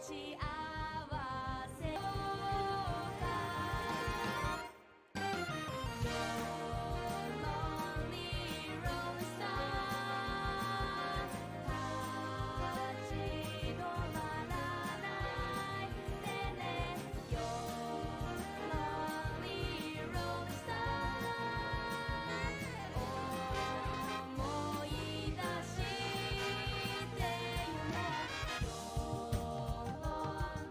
ち合わせようか Lonely Rolling Star 立ち止まらないでね You're Lonely Rolling Star 思い出してよね You're Lonely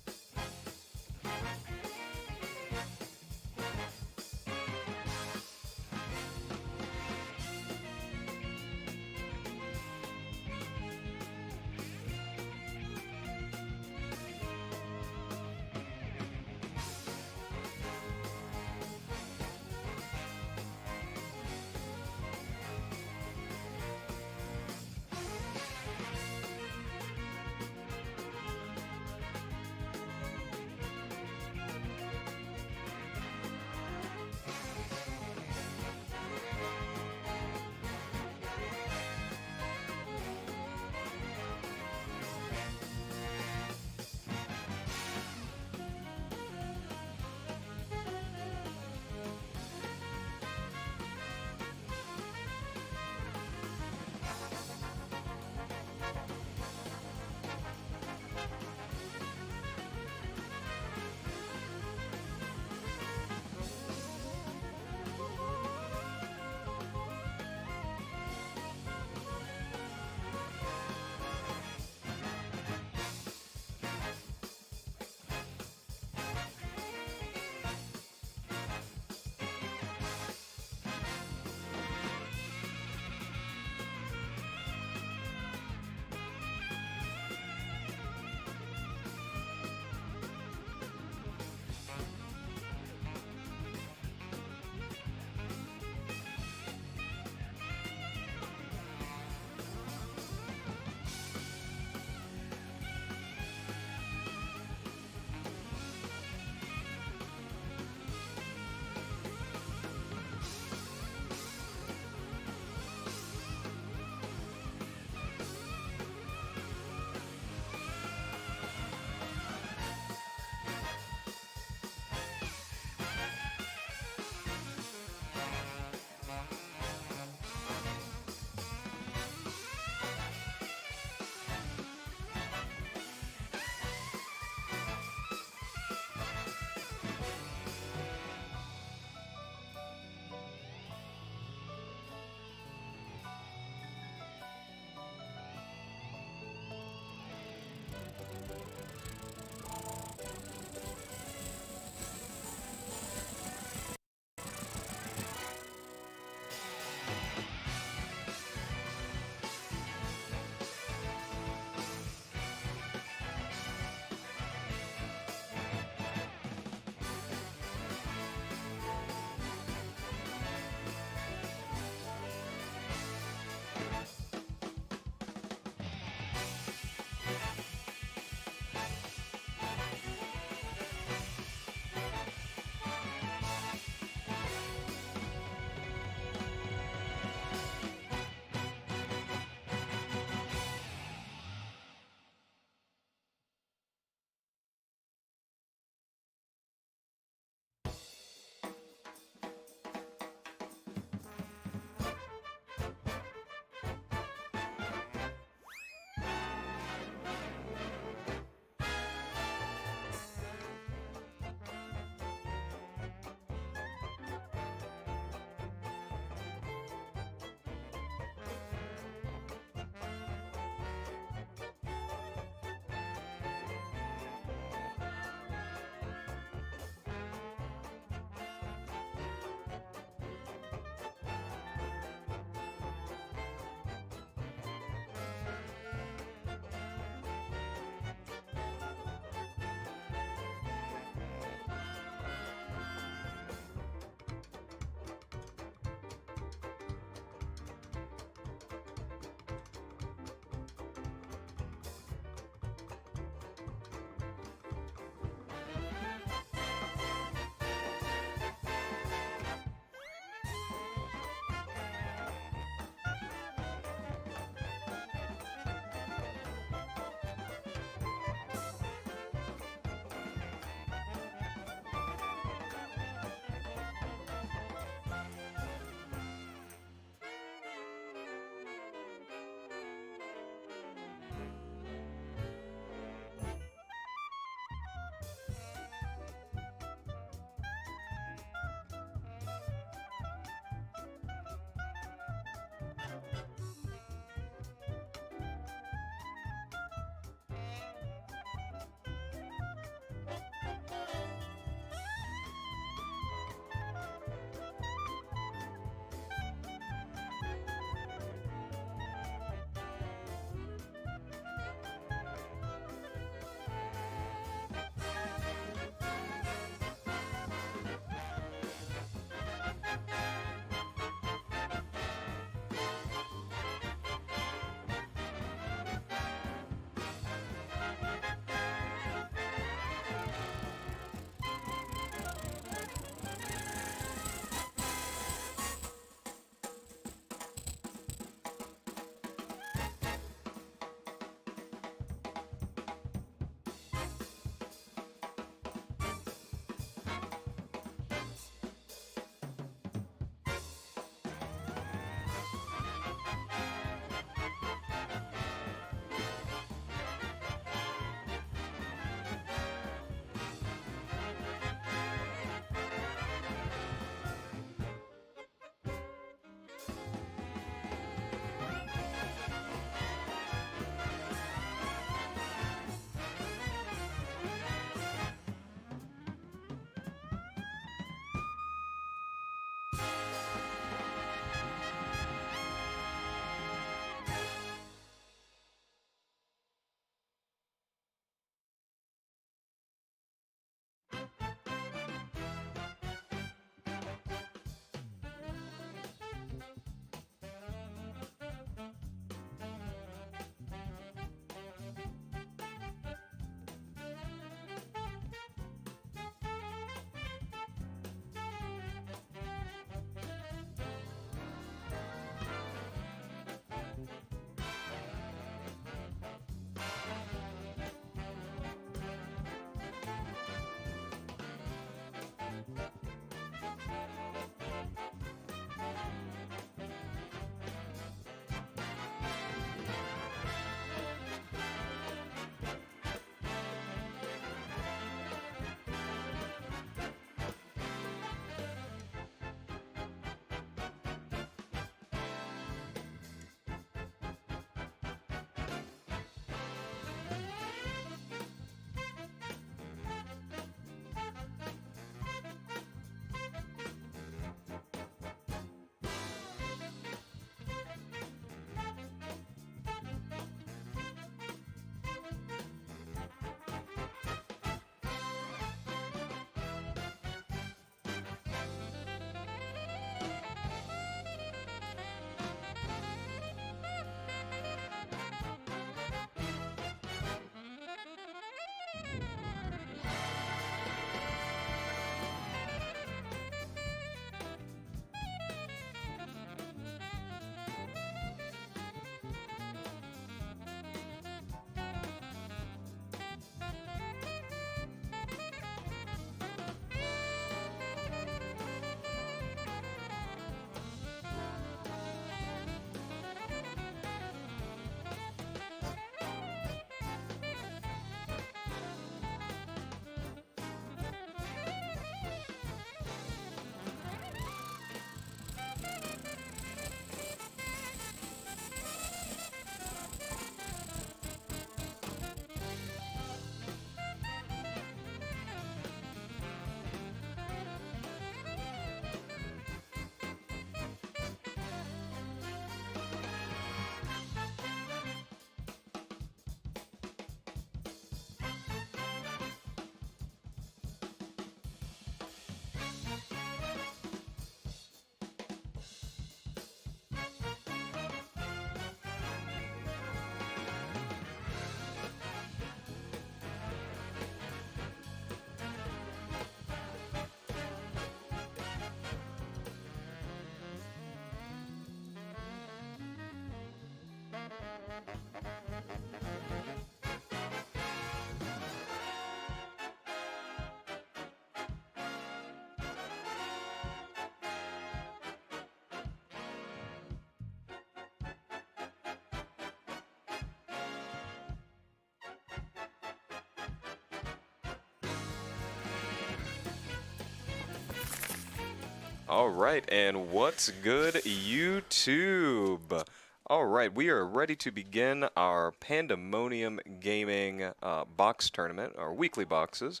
All right, and what's good, YouTube? All right, we are ready to begin our Pandemonium Gaming box tournament, our weekly boxes.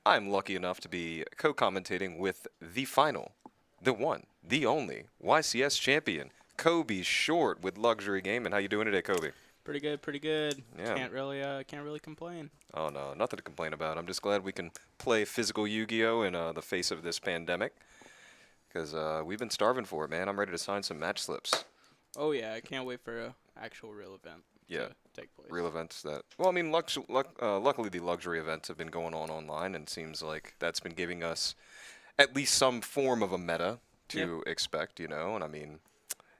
I'm lucky enough to be co-commentating with the final, the one, the only YCS champion, Kobe Short with Luxury Gaming. How you doing today, Kobe? Pretty good, pretty good. Yeah. Can't really complain. Oh no, nothing to complain about. I'm just glad we can play physical Yu-Gi-Oh in the face of this pandemic. Because we've been starving for it, man. I'm ready to sign some match slips. Oh yeah, I can't wait for a actual real event Yeah, to take place. real events that. Well, I mean, luckily the luxury events have been going on online, and seems like that's been giving us at least some form of a meta to expect, you know. And I mean,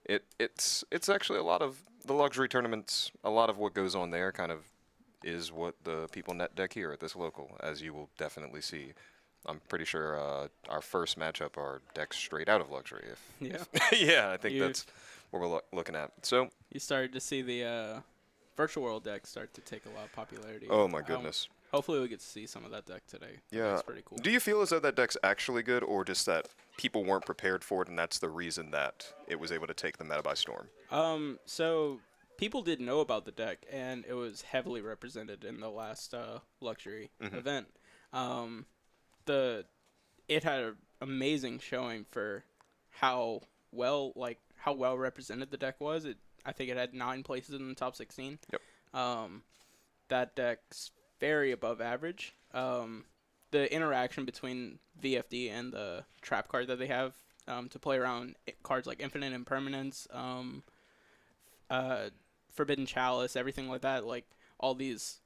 it's actually a lot of the luxury tournaments. A lot of what goes on there kind of is what the people net deck here at this local, as you will definitely see. I'm pretty sure our first matchup are decks straight out of luxury. Yeah. Yeah, I think You- that's what we're looking at. So, You started to see the virtual world deck start to take a lot of popularity. oh my goodness. Hopefully we get to see some of that deck today. Yeah. That's pretty cool. Do you feel as though that deck's actually good, or just that people weren't prepared for it, and that's the reason that it was able to take the meta by storm? So people did know about the deck, and it was heavily represented in the last luxury event. It had an amazing showing for how well represented the deck was. I think it had 9 places in the top 16. Yep. That deck's very above average. The interaction between VFD and the trap card that they have to play around cards like Infinite Impermanence, Forbidden Chalice, everything like that, like all these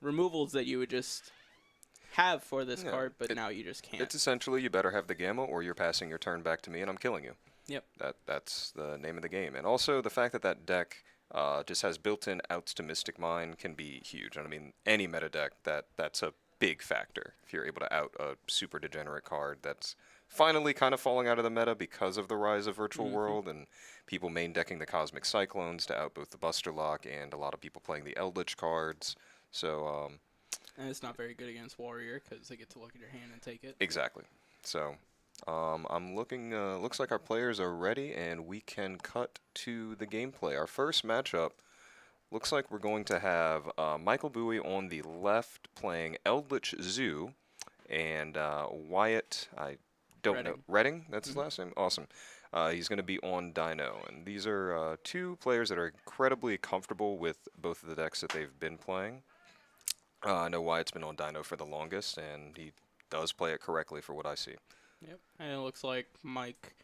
removals that you would just have for this Yeah, card, but now you just can't. It's essentially you better have the gamma, or you're passing your turn back to me, and I'm killing you. Yep. That's the name of the game. And also the fact that that deck just has built-in outs to Mystic Mine can be huge. And I mean, any meta deck, that's a big factor. If you're able to out a super degenerate card that's finally kind of falling out of the meta because of the rise of Virtual World and people main decking the Cosmic Cyclones to out both the Buster Lock and a lot of people playing the Eldritch cards. So, And it's not very good against Warrior because they get to look at your hand and take it. exactly. So, I'm looking, looks like our players are ready and we can cut to the gameplay. Our first matchup looks like we're going to have Michael Bowie on the left playing Eldritch Zoo and Wyatt, I don't know, Redding, that's his last name? Awesome. He's going to be on Dino. And these are two players that are incredibly comfortable with both of the decks that they've been playing. I know Wyatt's been on Dino for the longest, and he does play it correctly for what I see. Yep. And it looks like Mike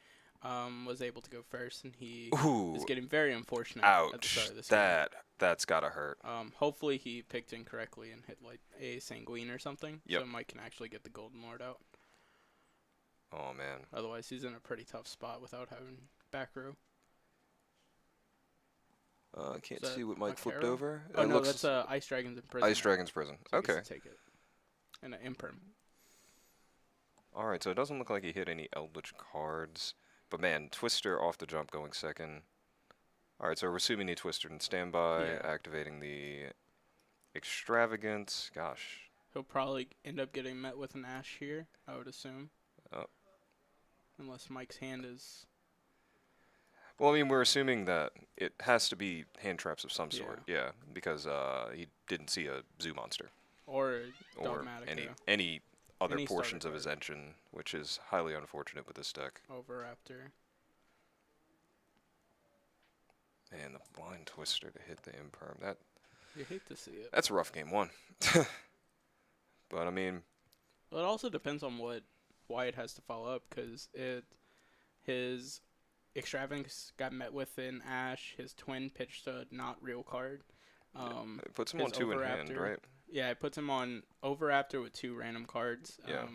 was able to go first, and he Ooh, is getting very unfortunate at the ouch. start of this game. That's got to hurt. Hopefully he picked incorrectly and hit like a Sanguine or something, Yep. so Mike can actually get the Golden Lord out. Oh, man. Otherwise, he's in a pretty tough spot without having back row. I can't Is that see what Mike flipped Makaro? over. Oh It no, looks that's Ice Dragons in prison. Ice Dragon's Prison. So he gets Okay. to take it. And an Imperm. All right, so it doesn't look like he hit any Eldritch cards. But, man, Twister off the jump going second. All right, so we're assuming he Twistered in standby, Yeah. activating the Extravagance. Gosh. He'll probably end up getting met with an Ash here, I would assume. Oh. Unless Mike's hand is... Well, I mean, we're assuming that it has to be hand traps of some sort. Yeah, because he didn't see a zoo monster. Or Or Dogmatica. any other Any starter portions of his card. engine, which is highly unfortunate with this deck. Over Raptor. And the blind Twister to hit the Imperm. You hate to see it. That's a rough game one. But, I mean, Well, it also depends on what Wyatt has to follow up, because his Extravagance got met with an Ash. His twin pitched a not real card. it puts him his on 2 in hand, Overraptor. right? Yeah, it puts him on Overraptor with 2 random cards. Yeah.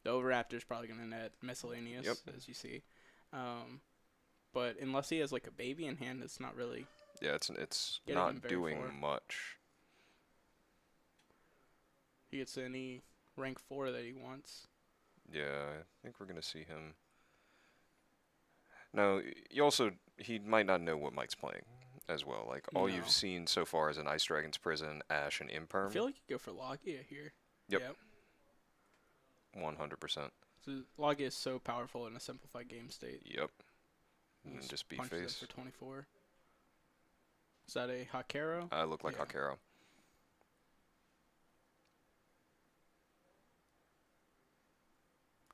The Overraptor is probably going to net Miscellaneous, Yep. as you see. But unless he has like a baby in hand, it's not really... Yeah, it's Getting him not very doing far. much. He gets any rank 4 that he wants. Yeah, I think we're going to see him. No, he might not know what Mike's playing as well. Like, all No. you've seen so far is an Ice Dragon's Prison, Ash, and I Imperm. feel like you go for Logia here. Yep. 100%. So Logia is so powerful in a simplified game state. Yep. And Just just beat punches it face. for 24. Is that a Hakero? I look like Yeah. Hakero.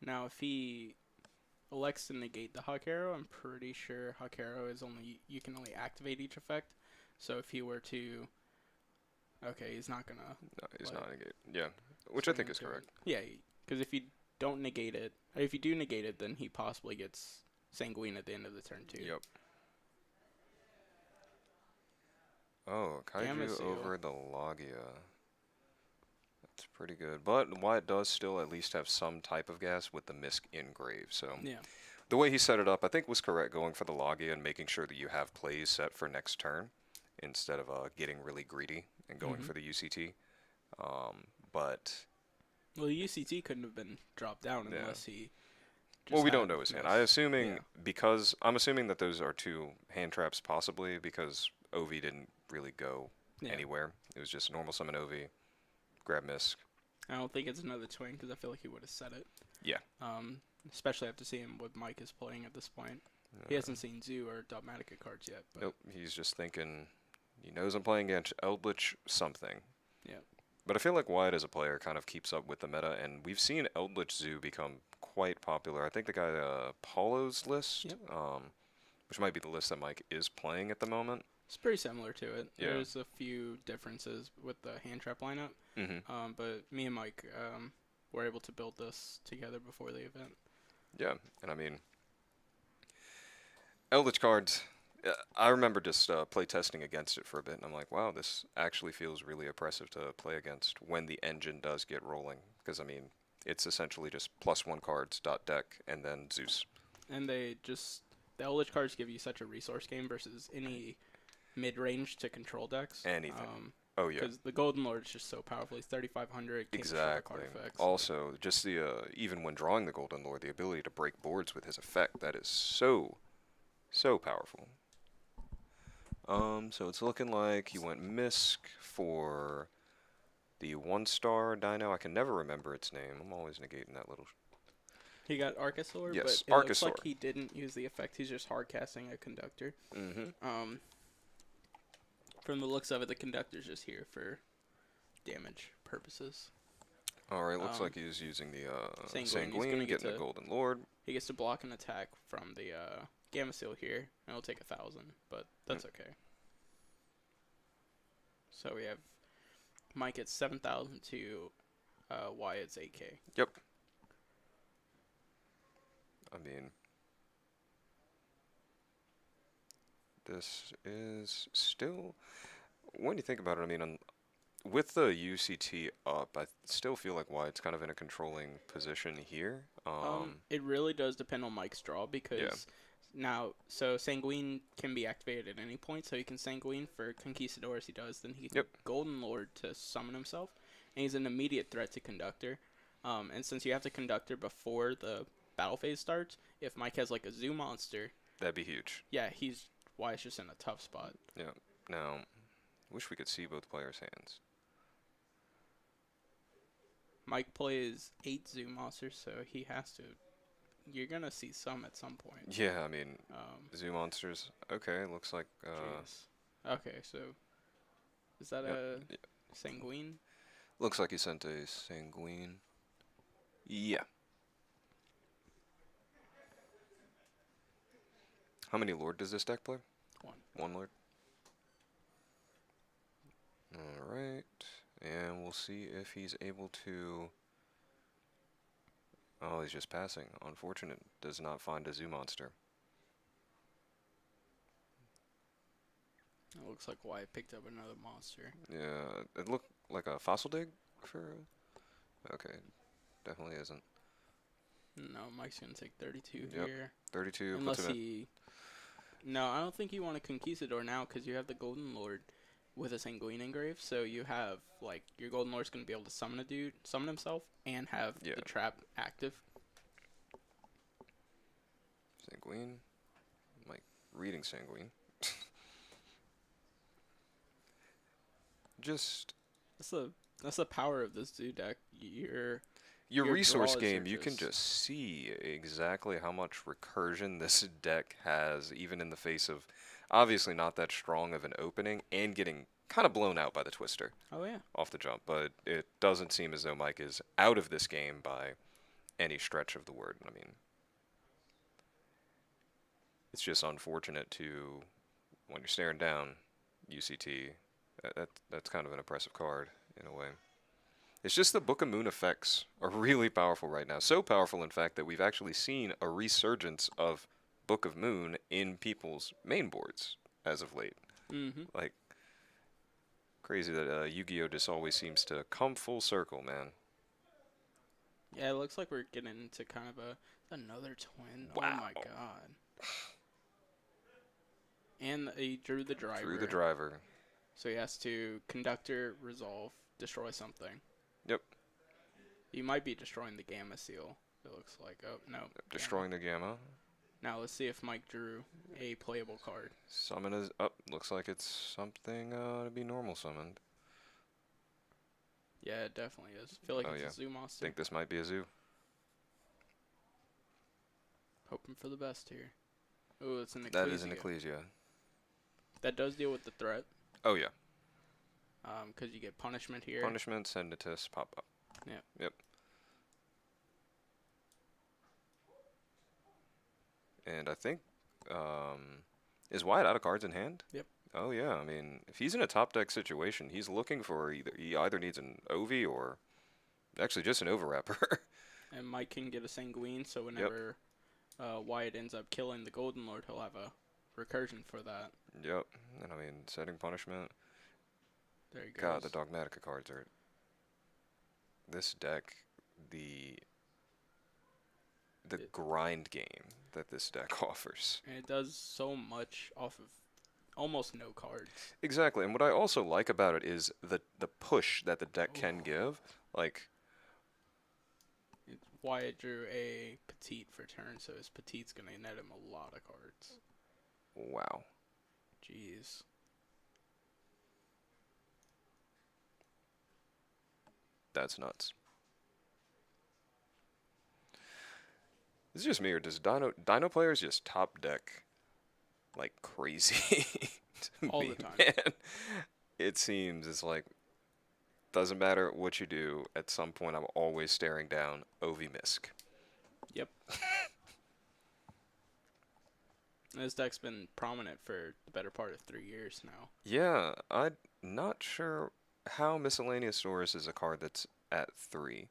Now, if he elects to negate the Hakero, I'm pretty sure Hakero is only you can only activate each effect. So if he were to, okay, he's not gonna. No, he's Like, not negate. Yeah, which I think is swing into correct. it. Yeah, because if you don't negate it, or if you do negate it, then he possibly gets Sanguine at the end of the turn too. Yep. Oh, Kaiju Gamma Seal. over the Logia. That's pretty good. But Wyatt does still at least have some type of gas with the Misk engrave. So Yeah. the way he set it up, I think was correct, going for the Logia and making sure that you have plays set for next turn instead of getting really greedy and going Mhm. for the UCT. But Well, the UCT couldn't have been dropped down Yeah. unless he. well, just we don't had know his hand. Misk. I'm assuming that those are two hand traps possibly because Ovi didn't really go Yeah. anywhere. It was just normal summon Ovi, grab Misk. I don't think it's another twin because I feel like he would have said it. Yeah. Especially after seeing what Mike is playing at this point. He hasn't seen Zoo or Dogmatica cards yet. But Nope, he's just thinking. He knows I'm playing against Eldritch something. Yeah. But I feel like Wyatt as a player kind of keeps up with the meta, and we've seen Eldritch Zoo become quite popular. I think the guy Paulo's list, Yep. which might be the list that Mike is playing at the moment. It's pretty similar to it. Yeah. There's a few differences with the hand trap lineup. Mm-hmm. But me and Mike were able to build this together before the event. Yeah, and I mean, Eldritch cards. I remember just play testing against it for a bit, and I'm like, wow, this actually feels really oppressive to play against when the engine does get rolling. Because I mean, it's essentially just +1 cards dot deck and then Zeus. And the Eldritch cards give you such a resource game versus any mid-range to control decks. Anything. Oh yeah, Because the Golden Lord is just so powerful. He's 3,500. Can't destroy exactly. card effects. Also, just the even when drawing the Golden Lord, the ability to break boards with his effect, that is so powerful. So it's looking like he went Misk for the 1-star Dino. I can never remember its name. I'm always negating that little. He got Archosaur, Yes, but it looks like Archosaur. he didn't use the effect. He's just hard casting a conductor. Mm-hmm. From the looks of it, the conductor's just here for damage purposes. All right, looks Um, like he's using the Sanguine. He's Sanguine, gonna get getting the to- Golden Lord. He gets to block an attack from the Gamma Seal here, and it'll take 1,000, but that's okay. So we have Mike at 7,000 to Wyatt's 8K. Yep. I mean, this is still. When you think about it, I mean, with the UCT up, I still feel like Wyatt's kind of in a controlling position here. It really does depend on Mike's draw because now, so Sanguine can be activated at any point, so he can Sanguine for Conquistador as he does, then he can Yep. Golden Lord to summon himself, and he's an immediate threat to Conductor. And since you have to Conductor before the battle phase starts, if Mike has like a Zoo monster, That'd be huge. yeah, Wyatt's just in a tough spot. Yeah. Now, wish we could see both players' hands. Mike plays 8 Zoo monsters, so he has to. You're gonna see some at some point. Yeah, I mean, Um, Zoo monsters. Okay, looks like. jeez. Okay, so is that Yep, a yep. Sanguine? Looks like he sent a Sanguine. Yeah. How many Lord does this deck play? One. One Lord. Alright. And we'll see if he's able to. Oh, he's just passing. Unfortunate. Does not find a Zoo monster. It looks like Wyatt picked up another monster. Yeah, it looked like a fossil dig for. Okay, definitely isn't. No, Mike's gonna take 32 Yep. here. 32 puts Unless him at. he. No, I don't think you want a Conquistador now because you have the Golden Lord with a Sanguine engrave. So you have like your Golden Lord's gonna be able to summon a dude, summon himself, and have Yeah. the trap active. Sanguine. Mike reading Sanguine. Just. That's the power of this dude deck. Your Your resource draws are game, you can just- just see exactly how much recursion this deck has, even in the face of obviously not that strong of an opening and getting kind of blown out by the Twister Oh yeah. off the jump. But it doesn't seem as though Mike is out of this game by any stretch of the word. I mean, it's just unfortunate to, when you're staring down UCT, that's kind of an impressive card in a way. It's just the Book of Moon effects are really powerful right now. So powerful, in fact, that we've actually seen a resurgence of Book of Moon in people's main boards as of late. Mm-hmm. Like, crazy that Yu-Gi-Oh! Just always seems to come full circle, man. Yeah, it looks like we're getting into kind of another twin. Oh Wow. my god. And he drew the driver. Through the driver. So he has to conductor, resolve, destroy something. Yep. He might be destroying the Gamma Seal. It looks like. Oh no. Destroying the Gamma. Now let's see if Mike drew a playable card. Summon is up. Looks like it's something to be normal summoned. Yeah, it definitely is. I feel like Oh, it's yeah. a zoo monster. Think this might be a zoo. Hoping for the best here. Oh, it's an Ecclesia. That is an Ecclesia. That does deal with the threat. Oh yeah. Because you get punishment here. Punishments and Natus pop up. Yep. Yep. And I think, is Wyatt out of cards in hand? Yep. Oh yeah. I mean, if he's in a top deck situation, he's looking for he either needs an Ovi or actually just an overwrapper. And Mike can get a Sanguine, so whenever Wyatt ends up killing the Golden Lord, he'll have a recursion for that. Yep. And I mean, setting punishment. There he goes. God, the Dogmatica cards are. This deck, the grind game that this deck offers. And it does so much off of almost no cards. Exactly, and what I also like about it is the push that the deck can give. Like, Wyatt drew a Petite for turn, so his Petite's going to net him a lot of cards. wow. Jeez. That's nuts. Is it just me, or does Dino players just top deck like crazy? to All me, the time. Man. It seems it's like, doesn't matter what you do, at some point I'm always staring down Ovi Misk. Yep. This deck's been prominent for the better part of 3 years now. Yeah, I'm not sure how Miscellaneous Source is a card that's at 3.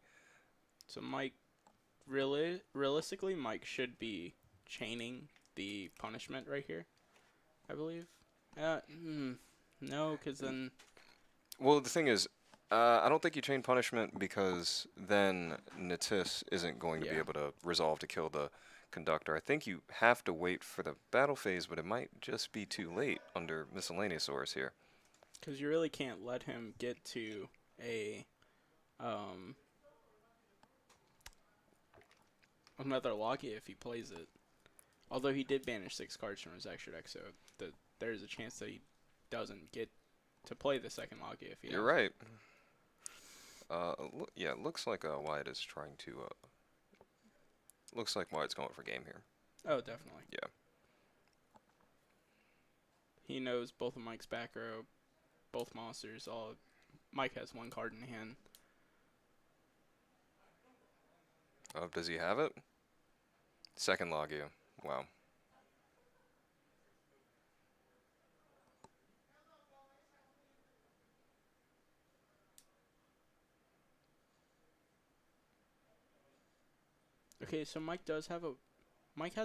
So Mike, realistically, Mike should be chaining the punishment right here, I believe. No, because then... Well, the thing is, I don't think you chain punishment because then Natus isn't going to be Yeah. able to resolve to kill the conductor. I think you have to wait for the battle phase, but it might just be too late under Miscellaneous Source here. Because you really can't let him get to another Logia if he plays it. Although he did banish 6 cards from his extra deck, so there's a chance that he doesn't get to play the second Logia if he You're has. right. Yeah, it looks like Wyatt is trying to. Looks like Wyatt's going for game here. Oh, definitely. Yeah. He knows both of Mike's back row, both monsters. Mike has 1 card in hand. Oh, does he have it? Second Logia. Wow. Okay, so Mike has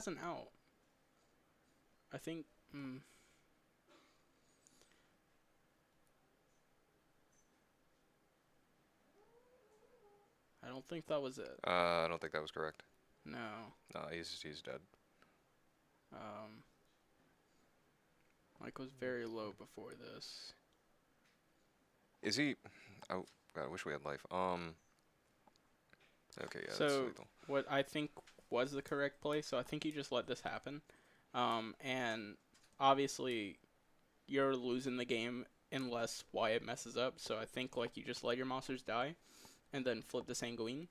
an out. I think. I don't think that was it. I don't think that was correct. No. No, he's dead. Mike was very low before this. Is he? Oh God, I wish we had life. Okay, yeah, that's So lethal. what I think was the correct play. So I think you just let this happen, and obviously you're losing the game unless Wyatt messes up. So I think like you just let your monsters die, and then flip the Sanguine.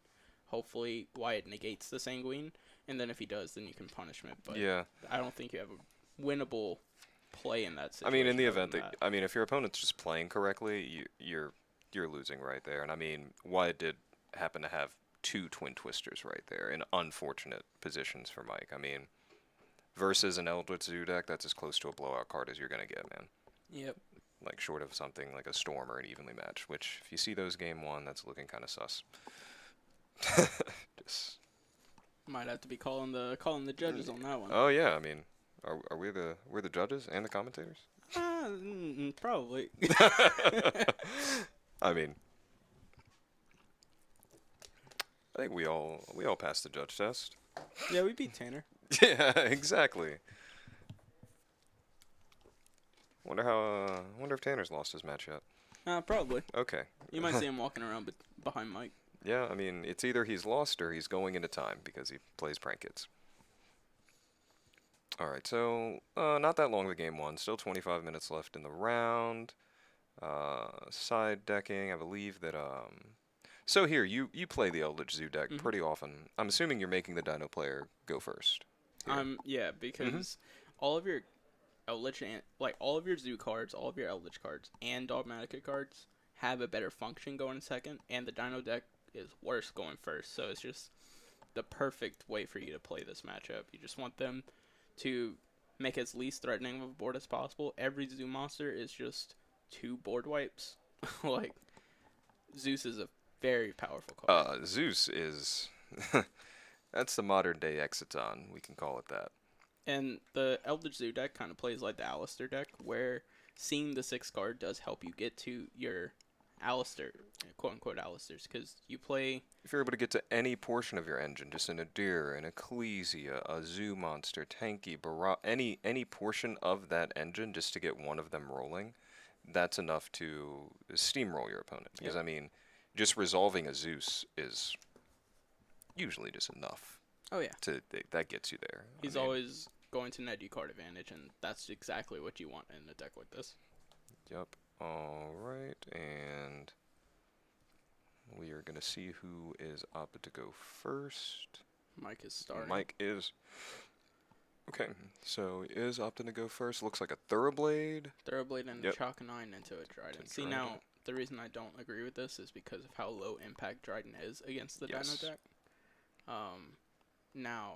hopefully Wyatt negates the Sanguine, and then if he does, then you can punish him. But Yeah. I don't think you have a winnable play in that I situation. mean, in the other event than that, I mean, if your opponent's just playing correctly, you're losing right there. And I mean, Wyatt did happen to have 2 Twin Twisters right there in unfortunate positions for Mike. I mean, versus an Eldritch Zoo deck, that's as close to a blowout card as you're gonna get, man. Yep. Like short of something like a Storm or an Evenly Match, which if you see those game 1, that's looking kind of sus. Just. Might have to be calling the judges on that one. Oh yeah, I mean, are we're the judges and the commentators? Probably. I mean, I think we all passed the judge test. Yeah, we beat Tanner. Yeah, exactly. Wonder if Tanner's lost his match yet. Probably. Okay. You might see him walking around behind Mike. Yeah, I mean, it's either he's lost or he's going into time because he plays prank kids. All right, so not that long of game 1. Still 25 minutes left in the round. Side decking, I believe that. So here, you play the Eldritch Zoo deck pretty often. I'm assuming you're making the Dino player go first. Here. Yeah, because all of your Eldritch all of your Zoo cards, all of your Eldritch cards, and Dogmatica cards have a better function going second, and the Dino deck is worse going first. So it's just the perfect way for you to play this matchup. You just want them to make as least threatening of a board as possible. Every Zoo monster is just 2 board wipes. Like, Zeus is a very powerful card. Zeus is that's the modern day Exiton. We can call it that. And the Eldritch Zoo deck kind of plays like the Alistair deck, where seeing the 6 card does help you get to your Alistair, quote unquote Alistairs, because you play. If you're able to get to any portion of your engine, just an Adir, an Ecclesia, a Zoo monster, Tanky, any portion of that engine, just to get one of them rolling, that's enough to steamroll your opponent. Because I mean, just resolving a Zeus is usually just enough. Oh yeah. That gets you there. He's always going to net you card advantage, and that's exactly what you want in a deck like this. Yep. All right, and we are going to see who is opted to go first. Mike is starting. Mike is. Okay, so he is opting to go first. Looks like a Thoroughblade. Thoroughblade and Yep. Chalk 9 into a Dryden. See, Dryden. now, the reason I don't agree with this is because of how low impact Dryden is against the Yes. Dino deck. Now,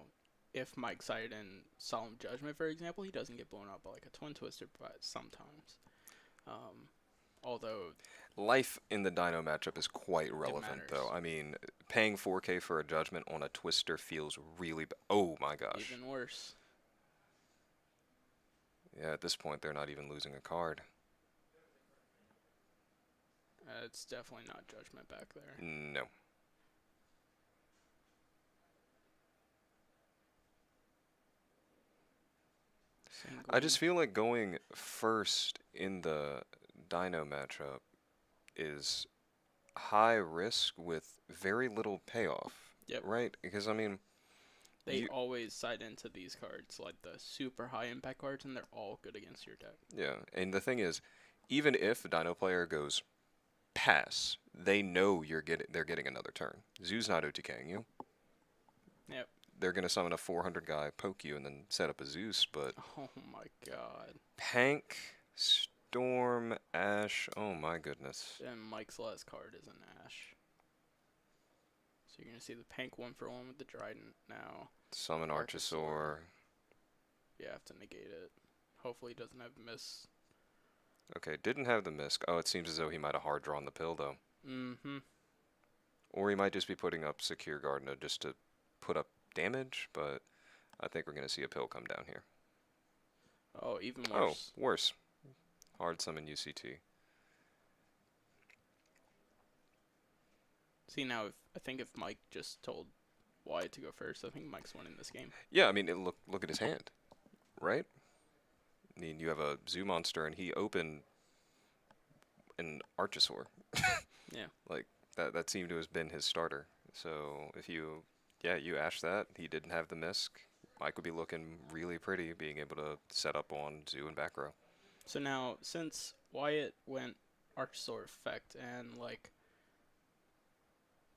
if Mike sided in Solemn Judgment, for example, he doesn't get blown up by like a Twin Twister, but sometimes. Although Life in the Dino matchup is quite relevant, though. matters. I mean, paying 4K for a Judgment on a Twister feels really. Oh my gosh. even worse. Yeah, at this point, they're not even losing a card. It's definitely not Judgment back there. No. I just feel like going first in the Dino matchup is high risk with very little payoff. Yep. Right? Because, I mean, They always side into these cards, like the super high impact cards, and they're all good against your deck. yeah. And the thing is, even if the Dino player goes pass, they know they're getting another turn. Zoo's not OTKing you. Yep. They're going to summon a 400 guy, poke you, and then set up a Zeus, but Oh my god. Pank, Storm, Ash, oh my goodness. And Mike's last card is an Ash. So you're going to see the Pank 1-for-1 with the Dryden now. Summon Archosaur. Archosaur. You have to negate it. Hopefully he doesn't have miss. Okay, didn't have the Misk. Oh, it seems as though he might have hard drawn the pill, though. Mm-hmm. Or he might just be putting up Secure Gardener just to put up damage, but I think we're going to see a pill come down here. Oh, even worse. Oh, worse. Hard summon UCT. See, now, I think if Mike just told Wyatt to go first, I think Mike's winning this game. Yeah, I mean, look at his hand, right? I mean, you have a Zoo monster, and he opened an Archosaur. Yeah. Like, that seemed to have been his starter. So, if you ash that, he didn't have the Misk, Mike would be looking really pretty, being able to set up on Zoo and back row. So now, since Wyatt went Archosaur effect and, like,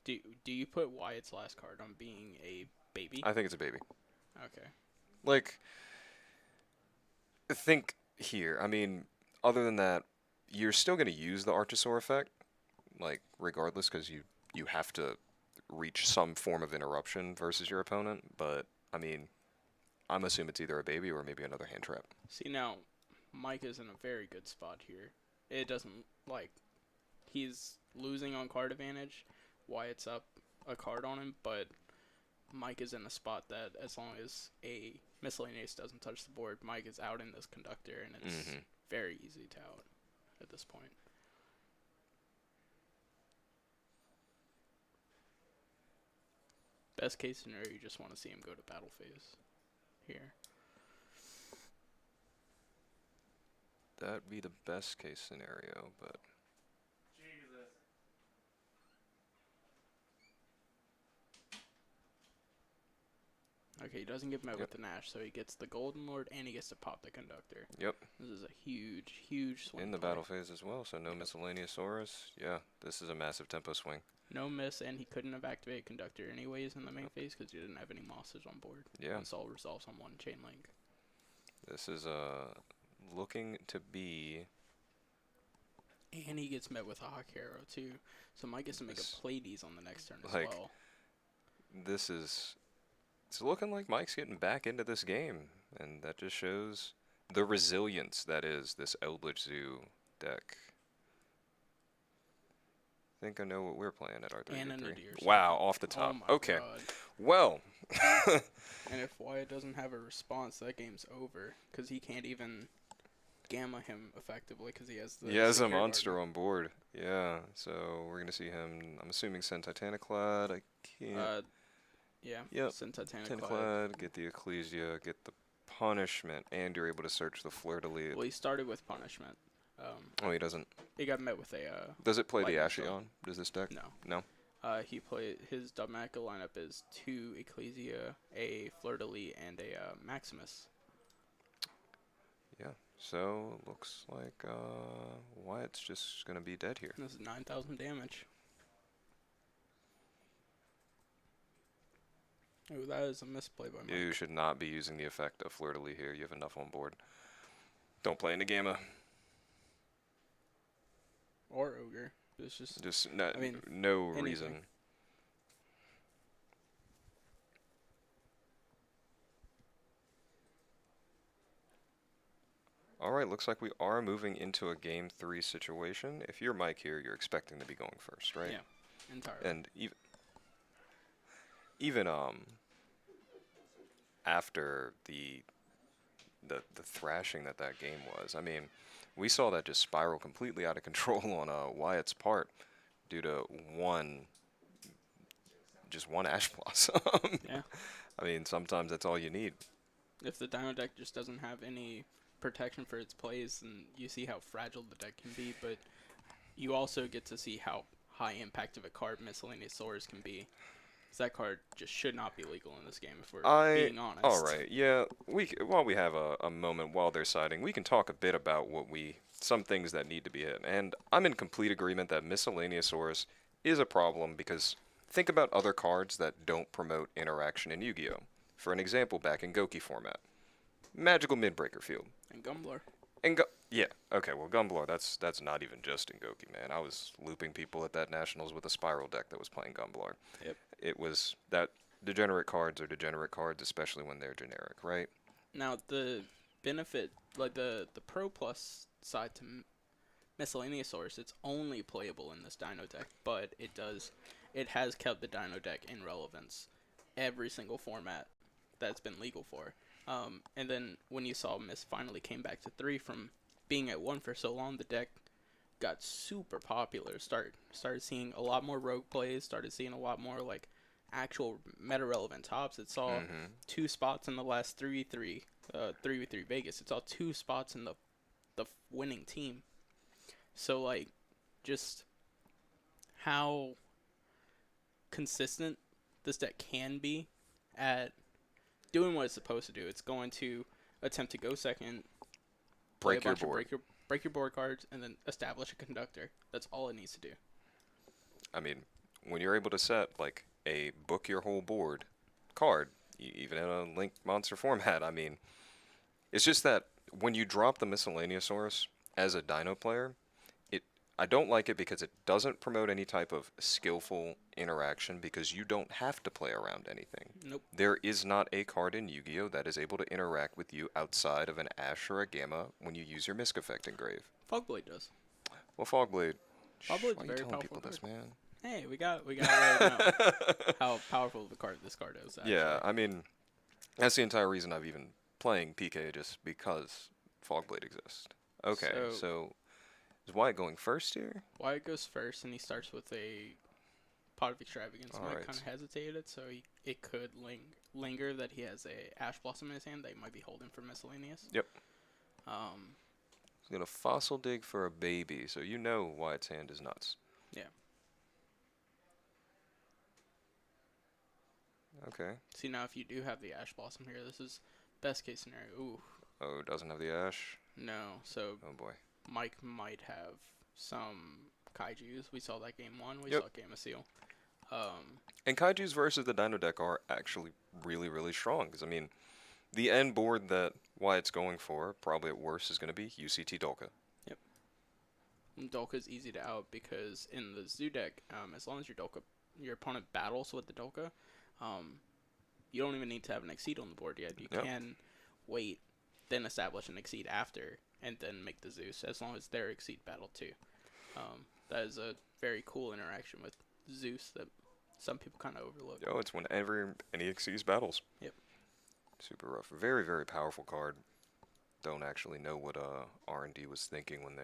Do you put Wyatt's last card on being a baby? I think it's a baby. Okay. Like, think here. I mean, other than that, you're still going to use the Archosaur effect, like, regardless, because you have to reach some form of interruption versus your opponent. But, I mean, I'm assuming it's either a baby or maybe another hand trap. See, now, Mike is in a very good spot here. It doesn't, like, he's losing on card advantage. Wyatt's up a card on him, but Mike is in a spot that as long as a miscellaneous doesn't touch the board, Mike is out in this conductor, and it's very easy to out at this point. Best case scenario, you just want to see him go to battle phase here. That'd be the best case scenario, but Okay, he doesn't get met with the Nash, so he gets the Golden Lord and he gets to pop the conductor. Yep. This is a huge, huge swing. In the play. battle phase as well, so no Miscellaneousaurus. Yeah, this is a massive tempo swing. No miss, and he couldn't have activated conductor anyways in the main phase because he didn't have any monsters on board. Yeah. Once all resolves on one chain link. This is looking to be. And he gets met with a Hawk Arrow too, so Mike gets to make This- a Pleiades on the next turn as like, well. This is. It's looking like Mike's getting back into this game, and that just shows the resilience that is this Eldritch Zoo deck. I think I know what we're playing at our 3 And v a 3. Nadir Wow, Serpent. off the top. Oh my Okay, God. well. And if Wyatt doesn't have a response, that game's over because he can't even gamma him effectively because he has the. He has a Secure monster Guard. on board. Yeah, so we're gonna see him. I'm assuming send Titaniclad. I can't. Yeah. Yep. Send Titanic Cloud. Titaniclad, get the Ecclesia, get the punishment, and you're able to search the Fleur de Lis. Well, he started with punishment. Oh, he doesn't. He got met with a. Does it play the Lightning Storm. Ashion? Does this deck? No. No. He played his Dogmatica lineup is 2 Ecclesia, a Fleur de Lis, and a Maximus. Yeah. So looks like Wyatt's just gonna be dead here. This is 9,000 damage. Ooh, that is a misplay by Mike. You should not be using the effect of Fleur de Lis here. You have enough on board. Don't play into Gamma. Or Ogre. It's just No, I mean, no anything. reason. All right, looks like we are moving into a game 3 situation. If you're Mike here, you're expecting to be going first, right? Yeah, entirely. And even after the thrashing that game was, I mean, we saw that just spiral completely out of control on Wyatt's part due to one Ash Blossom. Yeah. I mean, sometimes that's all you need. If the Dino deck just doesn't have any protection for its plays, and you see how fragile the deck can be, but you also get to see how high impact of a card Miscellaneousaurus can be. 'Cause that card just should not be legal in this game if we're being honest. All right, yeah. While we have a moment while they're siding, we can talk a bit about some things that need to be hit. And I'm in complete agreement that Miscellaneousaurus is a problem because think about other cards that don't promote interaction in Yu-Gi-Oh. For an example, back in Goki format, Magical Midbreaker Field. And Gumbler. Yeah, okay, well, Gumblar, that's not even just in Goki, man. I was looping people at that Nationals with a Spiral deck that was playing Gumblar. Yep. It was that degenerate cards are degenerate cards, especially when they're generic, right? Now, the benefit, like the Pro Plus side to Miscellaneousaurus, it's only playable in this Dino deck, but it has kept the Dino deck in relevance every single format that's been legal for. And then when you saw Miss finally came back to 3 from being at 1 for so long, the deck got super popular. Started seeing a lot more rogue plays, started seeing a lot more like actual meta relevant tops. It saw 2 spots in the last 3v3 Vegas. It saw 2 spots in the winning team. So like just how consistent this deck can be at doing what it's supposed to do. It's going to attempt to go second, play Break a your bunch of board. break your board cards, and then establish a conductor. That's all it needs to do. I mean, when you're able to set like a book your whole board card, even in a Link monster format, I mean, it's just that when you drop the Miscellaneousaurus as a Dino player, I don't like it because it doesn't promote any type of skillful interaction because you don't have to play around anything. Nope. There is not a card in Yu-Gi-Oh! That is able to interact with you outside of an Ash or a Gamma when you use your Misk Effect Engrave. Fogblade does. Well, Fogblade. Fogblade's Why are you very telling powerful people this, card. man? Hey, we got to know how powerful of a card this card is. Actually. Yeah, I mean, that's the entire reason I've even playing PK, just because Fogblade exists. Okay, so is Wyatt going first here? Wyatt goes first, and he starts with a Pot of Extravagance. Mike Alright. kind of hesitated, so it could linger that he has a Ash Blossom in his hand that he might be holding for Miscellaneous. Yep. He's gonna Fossil Dig for a baby, so you know Wyatt's hand is nuts. Yeah. Okay. See, now if you do have the Ash Blossom here, this is best case scenario. Ooh, Oh, doesn't have the Ash. no. So Oh boy. Mike might have some Kaijus. We saw that game 1. We Yep. saw Game of Seal. And Kaiju's versus the Dino deck are actually really, really strong. Because, I mean, the end board that Wyatt's going for, probably at worst, is going to be UCT Dolka. And Dolka's easy to out because in the Zoo deck, as long as your opponent battles with the Dolka, you don't even need to have an Exceed on the board yet. You Yep. can wait, then establish an Exceed after, and then make the Zeus, as long as their Exceed battle too. That is a very cool interaction with Zeus that some people kind of overlook. Oh, it's whenever any Exceeds battles. Yep. Super rough. Very, very powerful card. Don't actually know what R&D was thinking when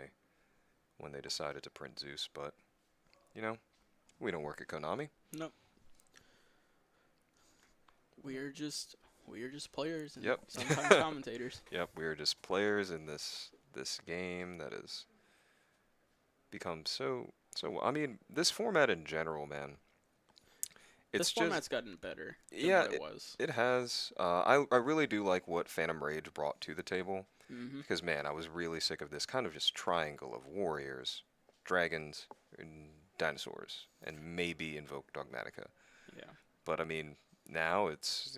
they decided to print Zeus, but, you know, we don't work at Konami. Nope. We are just players and Yep. sometimes commentators. Yep, we are just players in this game that has become so. I mean, this format in general, man. It's This format's gotten better than yeah, what it was. it has. I really do like what Phantom Rage brought to the table Mm-hmm. because man, I was really sick of this kind of just triangle of warriors, dragons, and dinosaurs, and maybe Invoke Dogmatica. Yeah. But I mean, now it's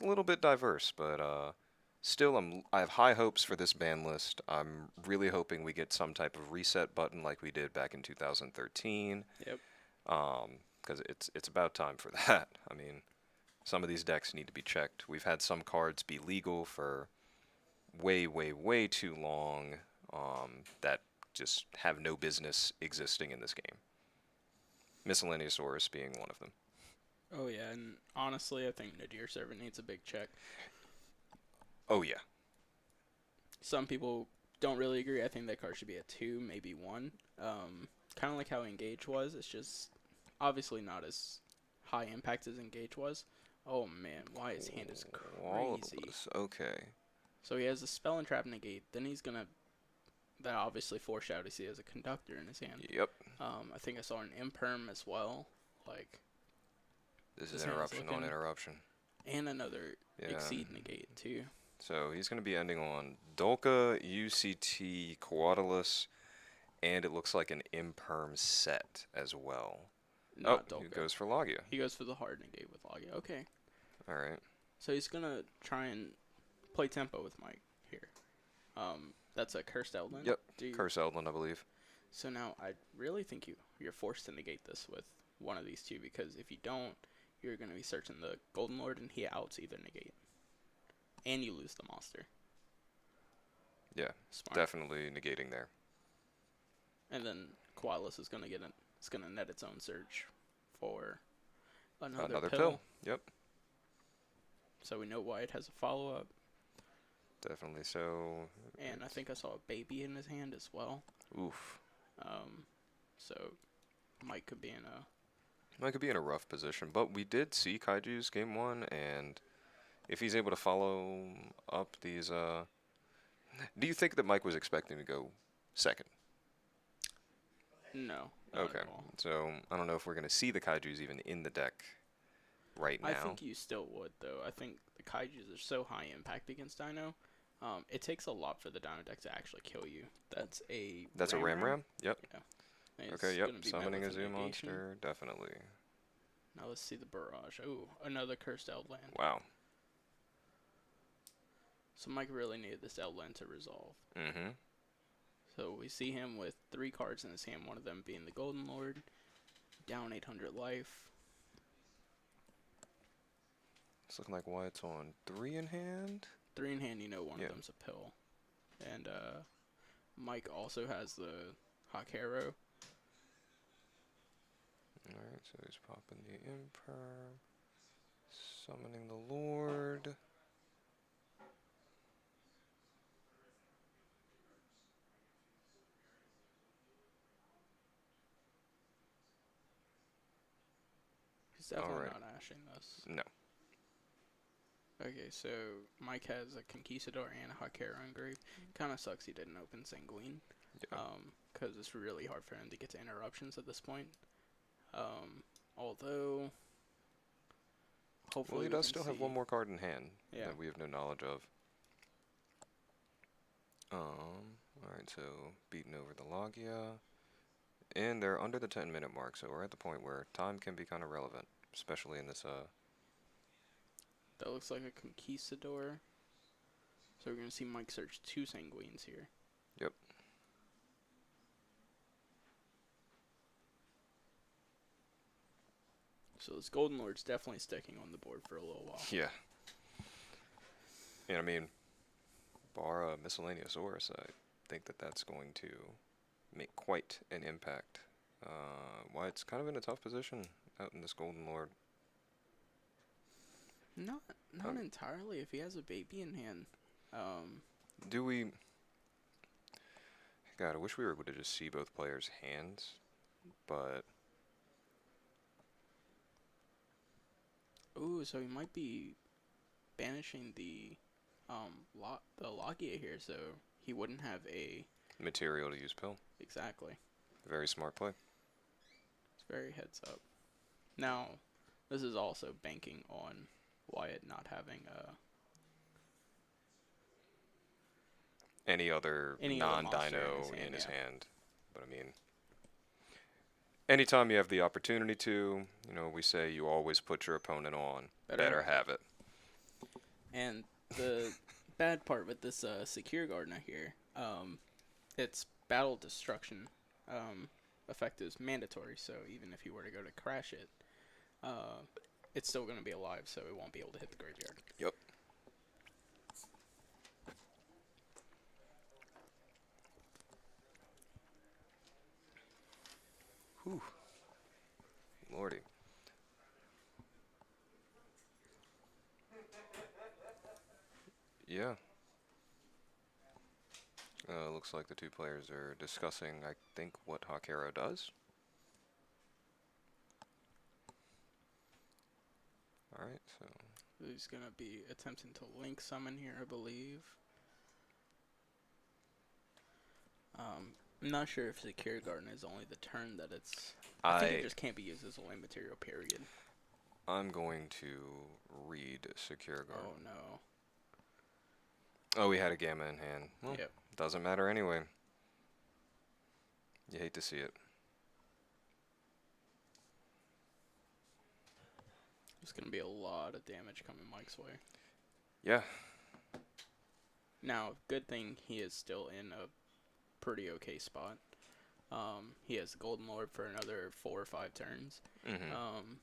a little bit diverse, but still I have high hopes for this ban list. I'm really hoping we get some type of reset button like we did back in 2013. Yep. Because it's about time for that. I mean, some of these decks need to be checked. We've had some cards be legal for way too long that just have no business existing in this game. Miscellaneousaurus being one of them. Oh yeah, and honestly, I think Nadir Servant needs a big check. Oh yeah. Some people don't really agree. I think that card should be a 2, maybe 1. Kind of like how Engage was. It's just obviously not as high impact as Engage was. Oh man, why his hand is All of crazy. this. Okay. So he has a Spell and Trap Negate. Then he's gonna. That obviously foreshadows he has a Conductor in his hand. Yep. I think I saw an Imperm as well. Like. This His is hand's interruption on looking- interruption. And another Yeah. Exceed Negate too. So he's going to be ending on Dolka, UCT, Coatulus, and it looks like an Imperm set as well. Not oh, he Dolka. goes for Logia. He goes for the hard negate with Logia. Okay. All right. So he's gonna try and play tempo with Mike here. That's a Cursed Eldland. Yep. Do you- Curse Eldland, I believe. So now I really think you're forced to negate this with one of these two, because if you don't, you're gonna be searching the Golden Lord and he outs either negate, and you lose the monster. Yeah, Smart. definitely negating there. And then Koalas is gonna it's gonna net its own search for another pill. Yep, So we know why it has a follow up, definitely. So, and I think I saw a baby in his hand as well. oof. So Mike could be in a. Might could be in a rough position, but we did see Kaiju's game 1, and if he's able to follow up these, do you think that Mike was expecting to go second? No. Not Okay, at all. so I don't know if we're going to see the Kaijus even in the deck right now. I think you still would, though. I think the Kaijus are so high impact against Dino. It takes a lot for the Dino deck to actually kill you. That's a That's a Ram Ram? Yep. Yeah. It's Okay, yep. gonna be met Summoning with a zoo negation. monster, definitely. Now let's see the barrage. Oh, another cursed Eldland. Wow. So Mike really needed this Eldland to resolve. Mm-hmm. So we see him with 3 cards in his hand, one of them being the Golden Lord, down 800 life. It's looking like Wyatt's on 3 in hand. 3 in hand, you know one Yeah. of them's a pill. And Mike also has the Hakero. Alright, so he's popping the Imperm. Summoning the Lord. He's definitely Alright. not ashing this. No. Okay, so Mike has a Conquistador and a Hakero engraved. Kind of sucks he didn't open Sanguine. Yeah. Because it's really hard for him to get to interruptions at this point. Although, hopefully Well, he we does can still have see- one more card in hand Yeah. that we have no knowledge of. Alright, so beating over the Logia. And they're under the 10-minute mark, so we're at the point where time can be kind of relevant, especially in this, That looks like a Conquistador. So we're going to see Mike search 2 Sanguines here. Yep. So this Golden Lord's definitely sticking on the board for a little while. Yeah. And I mean, bar a Miscellaneous Oris, I think that that's going to make quite an impact. Wyatt's kind of in a tough position out in this Golden Lord. Not entirely. If he has a baby in hand, Do we... God, I wish we were able to just see both players' hands, but... ooh, so he might be banishing the Logia here, so he wouldn't have a material to use pill. exactly. Very smart play. It's very heads up. Now, this is also banking on Wyatt not having Any other Any other monster non-dino in in his his hand, yeah. hand. But I mean, anytime you have the opportunity to, you know, we say you always put your opponent on. Better have it. And the bad part with this Secure Gardener here, its battle destruction effect is mandatory, so even if you were to go to crash it, it's still going to be alive, so it won't be able to hit the graveyard. Yep. Whew. Lordy. Yeah. Looks like the 2 players are discussing, I think, what Hakero does. Alright, so... He's going to be attempting to link summon here, I believe. I'm not sure if Secure Garden is only the turn that it's... I think it just can't be used as a land material, period. I'm going to read Secure Guard. Oh, no. Oh, we had a Gamma in hand. Well, Yep. doesn't matter anyway. You hate to see it. There's going to be a lot of damage coming Mike's way. Yeah. Now, good thing he is still in a pretty okay spot. He has the Golden Lord for another 4 or 5 turns, Mm-hmm.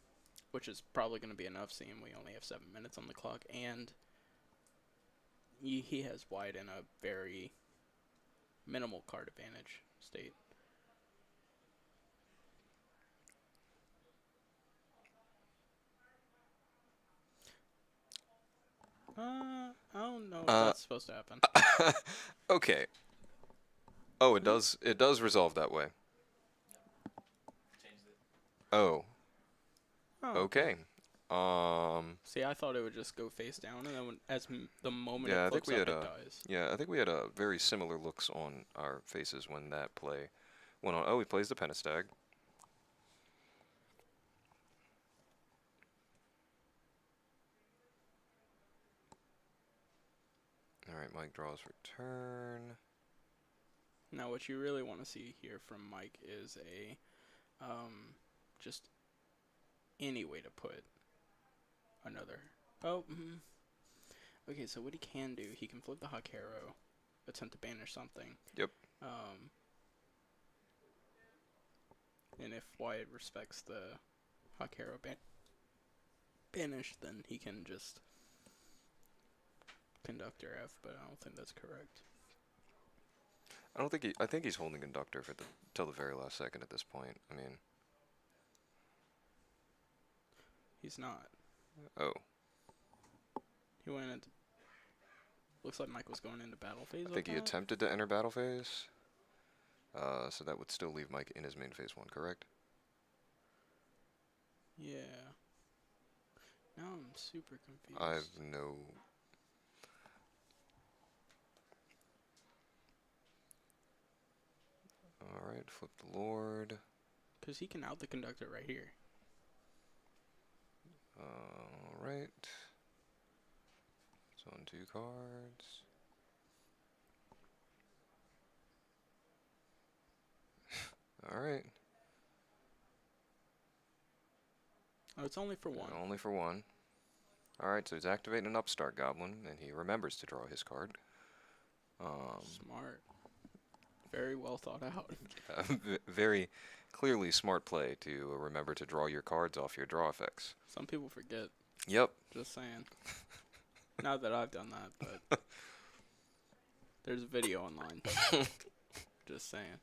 which is probably going to be enough, seeing we only have 7 minutes on the clock, and he has Wyatt in a very minimal card advantage state. I don't know if that's supposed to happen. Okay. Oh, it does. It does resolve that way. Oh. Oh. Okay. See, I thought it would just go face down, and then the moment Yeah, I it think flips we up, had it a. dies. Yeah, I think we had a very similar looks on our faces when that play went on. Oh, he plays the Pentestag. All right, Mike draws return. Now, what you really want to see here from Mike is just any way to put another. Oh, okay. So what he can do, he can flip the Hakero, attempt to banish something. Yep. And if Wyatt respects the Hakero banish, then he can just Conductor F, but I don't think that's correct. I don't think I think he's holding Conductor for till the very last second at this point. I mean. He's not. Oh. He went into. Looks like Mike was going into battle phase. I think he attempted to enter battle phase. So that would still leave Mike in his main phase 1, correct? Yeah. Now I'm super confused. I have no. Alright, flip the Lord. Because he can out the Conductor right here. Alright. So on 2 cards. Alright. Oh, it's only for 1. Only for 1. Alright, so he's activating an Upstart Goblin, and he remembers to draw his card. Smart. Very well thought out. Very clearly smart play to remember to draw your cards off your draw effects. Some people forget. Yep. Just saying. Not that I've done that, but there's a video online. Just saying.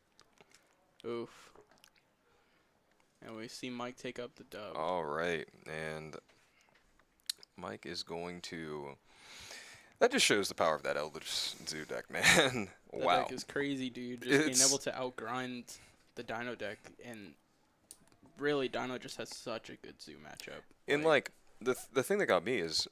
Oof. And we see Mike take up the dub. Alright, and Mike is going to... That just shows the power of that Eldritch Zoo deck, man. That Wow. deck is crazy, dude. Just being able to outgrind the Dino deck, and really, Dino just has such a good Zoo matchup. And like the thing that got me is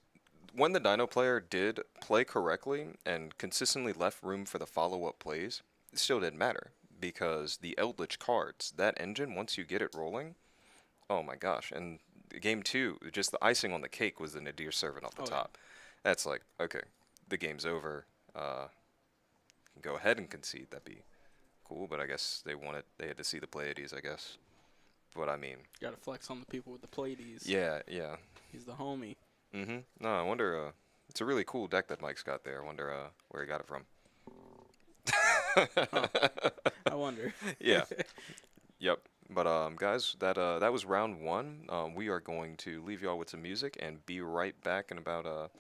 when the Dino player did play correctly and consistently left room for the follow-up plays, it still didn't matter because the Eldritch cards, that engine, once you get it rolling, oh my gosh! And game 2, just the icing on the cake was the Nadir Servant off the top. Yeah. That's like, okay, the game's over. Go ahead and concede. That'd be cool, but I guess they had to see the Pleiades, I guess. But I mean, gotta flex on the people with the Pleiades. Yeah, yeah. He's the homie. No, I wonder. It's a really cool deck that Mike's got there. I wonder where he got it from. I wonder. Yeah. Yep. But guys, that was round 1. We are going to leave y'all with some music and be right back in about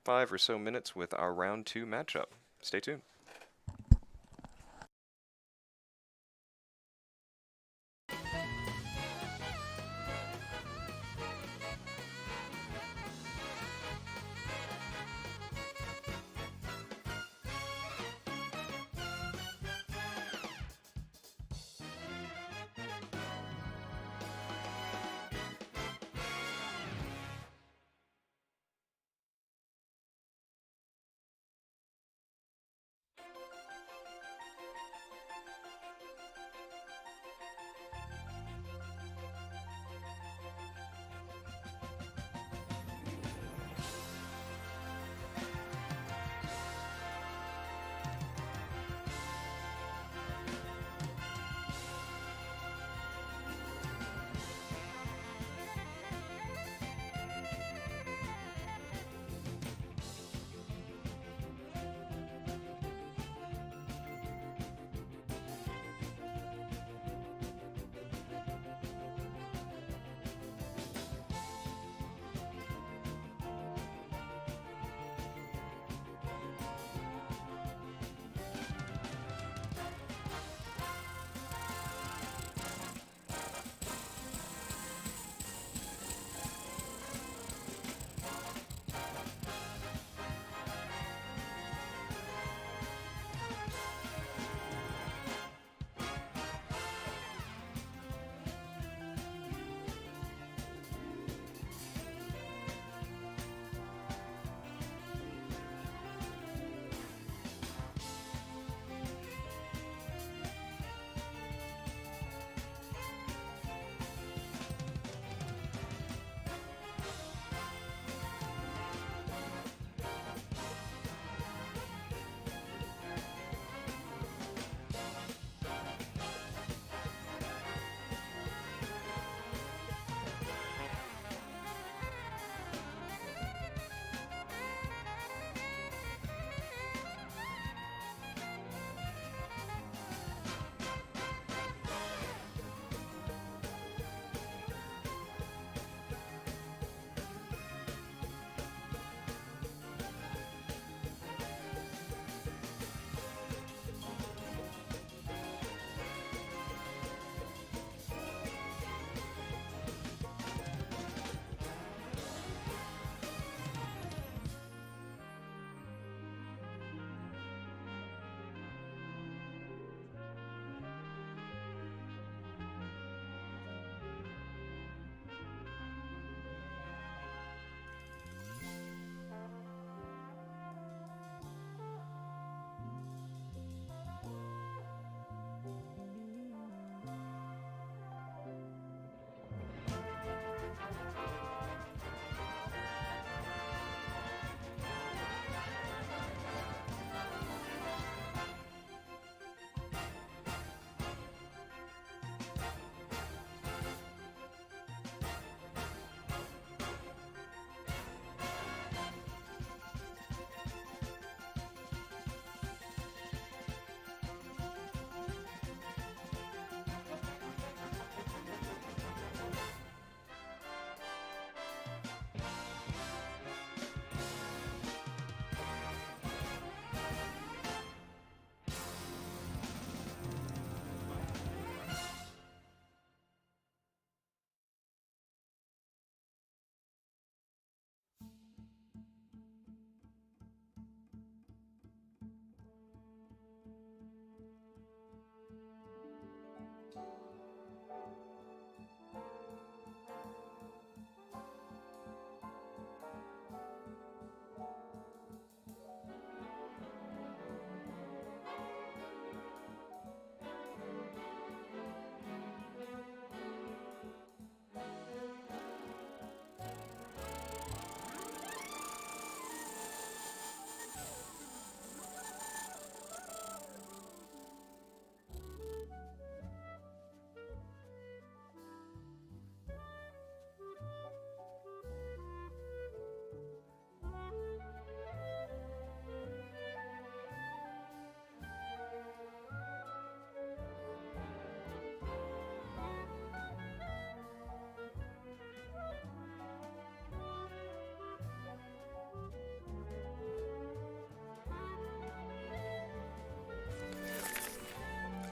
5 or so minutes with our round 2 matchup. Stay tuned.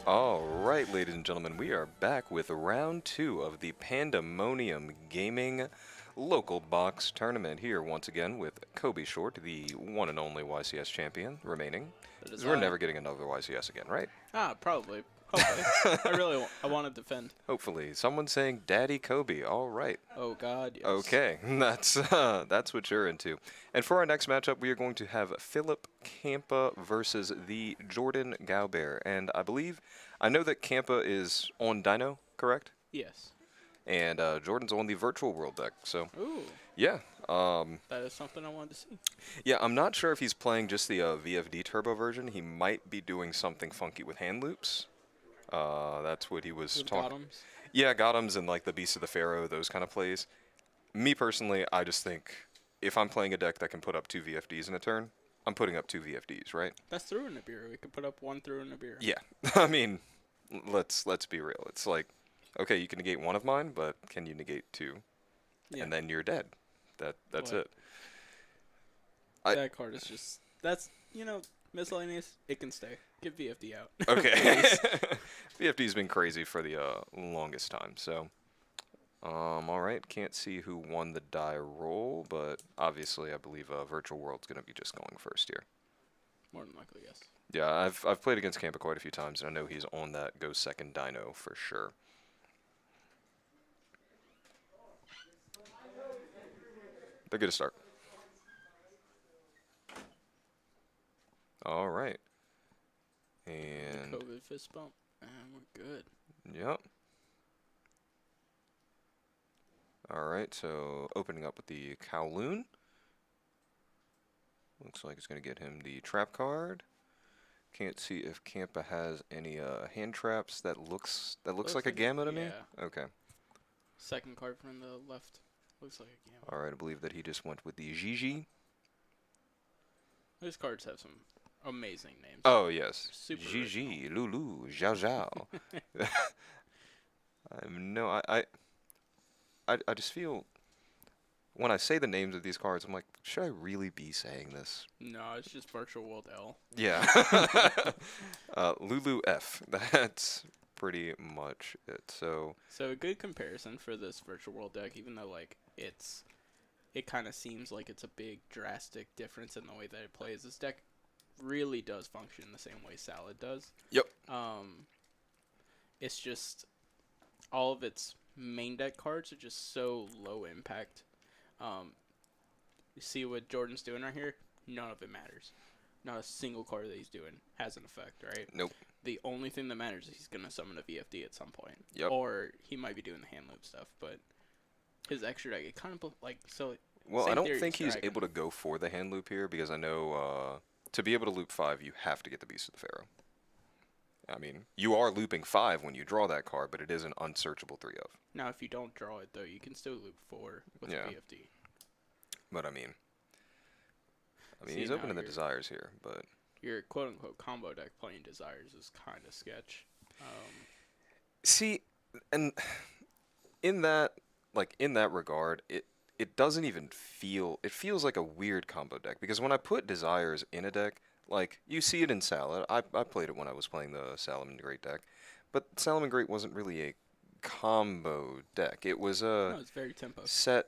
All right, ladies and gentlemen, we are back with round 2 of the Pandemonium Gaming Local Box Tournament here once again with Kobe Short, the one and only YCS champion remaining. That is 'Cause we're I. never getting another YCS again, right? Probably. Hopefully. I want to defend. Hopefully. Someone's saying Daddy Kobe. All right. Oh God, yes. Okay, that's what you're into. And for our next matchup, we are going to have Philip Campa versus the Jordan Gaubert. And I know that Campa is on Dino, correct? Yes. And Jordan's on the Virtual World deck. So Ooh, yeah, that is something I wanted to see. yeah. I'm not sure if he's playing just the VFD Turbo version. He might be doing something funky with hand loops. That's what he was With talking. bottoms. Yeah, Gotham's and like the Beast of the Pharaoh, those kind of plays. Me personally, I just think if I'm playing a deck that can put up 2 VFDs in a turn, I'm putting up 2 VFDs, right? That's through in a beer. We could put up 1 through in a beer. Yeah. I mean, let's be real. It's like, okay, you can negate 1 of mine, but can you negate 2? Yeah. And then you're dead. That's Boy. it. I- That card is just miscellaneous. It can stay. Get VFD out. Okay. VFD's been crazy for the longest time, so all right, can't see who won the die roll, but obviously I believe Virtual World's going to be just going first here. More than likely, yes. Yeah, I've played against Campa quite a few times, and I know he's on that go second dino for sure. They're good to start. All right. And COVID fist bump, and we're good. yep. All right, so opening up with the Kowloon. Looks like it's going to get him the trap card. Can't see if Campa has any hand traps. That looks like a gamma to me. Yeah. Okay. Second card from the left looks like a gamma. All right, I believe that he just went with the Gigi. These cards have some amazing names. Oh yes, Super Gigi, Lulu, Zhao Zhao. I just feel when I say the names of these cards, I'm like, should I really be saying this? No, it's just Virtual World L. Yeah. Lulu F. That's pretty much it. So So a good comparison for this Virtual World deck, even though it kind of seems like it's a big drastic difference in the way that it plays. This deck really does function the same way Salad does. yep. It's just all of its main deck cards are just so low impact. You see what Jordan's doing right here? None of it matters. Not a single card that he's doing has an effect, right? Nope. The only thing that matters is he's going to summon a VFD at some point. Yep. Or he might be doing the hand loop stuff, but his extra deck, it kind of, so... Well, same I don't theory think as he's Dragon. able to go for the hand loop here because I know to be able to loop 5, you have to get the Beast of the Pharaoh. I mean, you are looping 5 when you draw that card, but it is an unsearchable 3 of. Now, if you don't draw it, though, you can still loop 4 with Yeah. a VFD. But I mean, See, he's now opening the you're- desires here, but Your quote-unquote combo deck playing Desires is kind of sketch. see, and in that regard, it doesn't even feel. It feels like a weird combo deck because when I put desires in a deck, like you see it in Salad. I played it when I was playing the Salaman Great deck, but Salaman Great wasn't really a combo deck. It was No, it's very tempo. set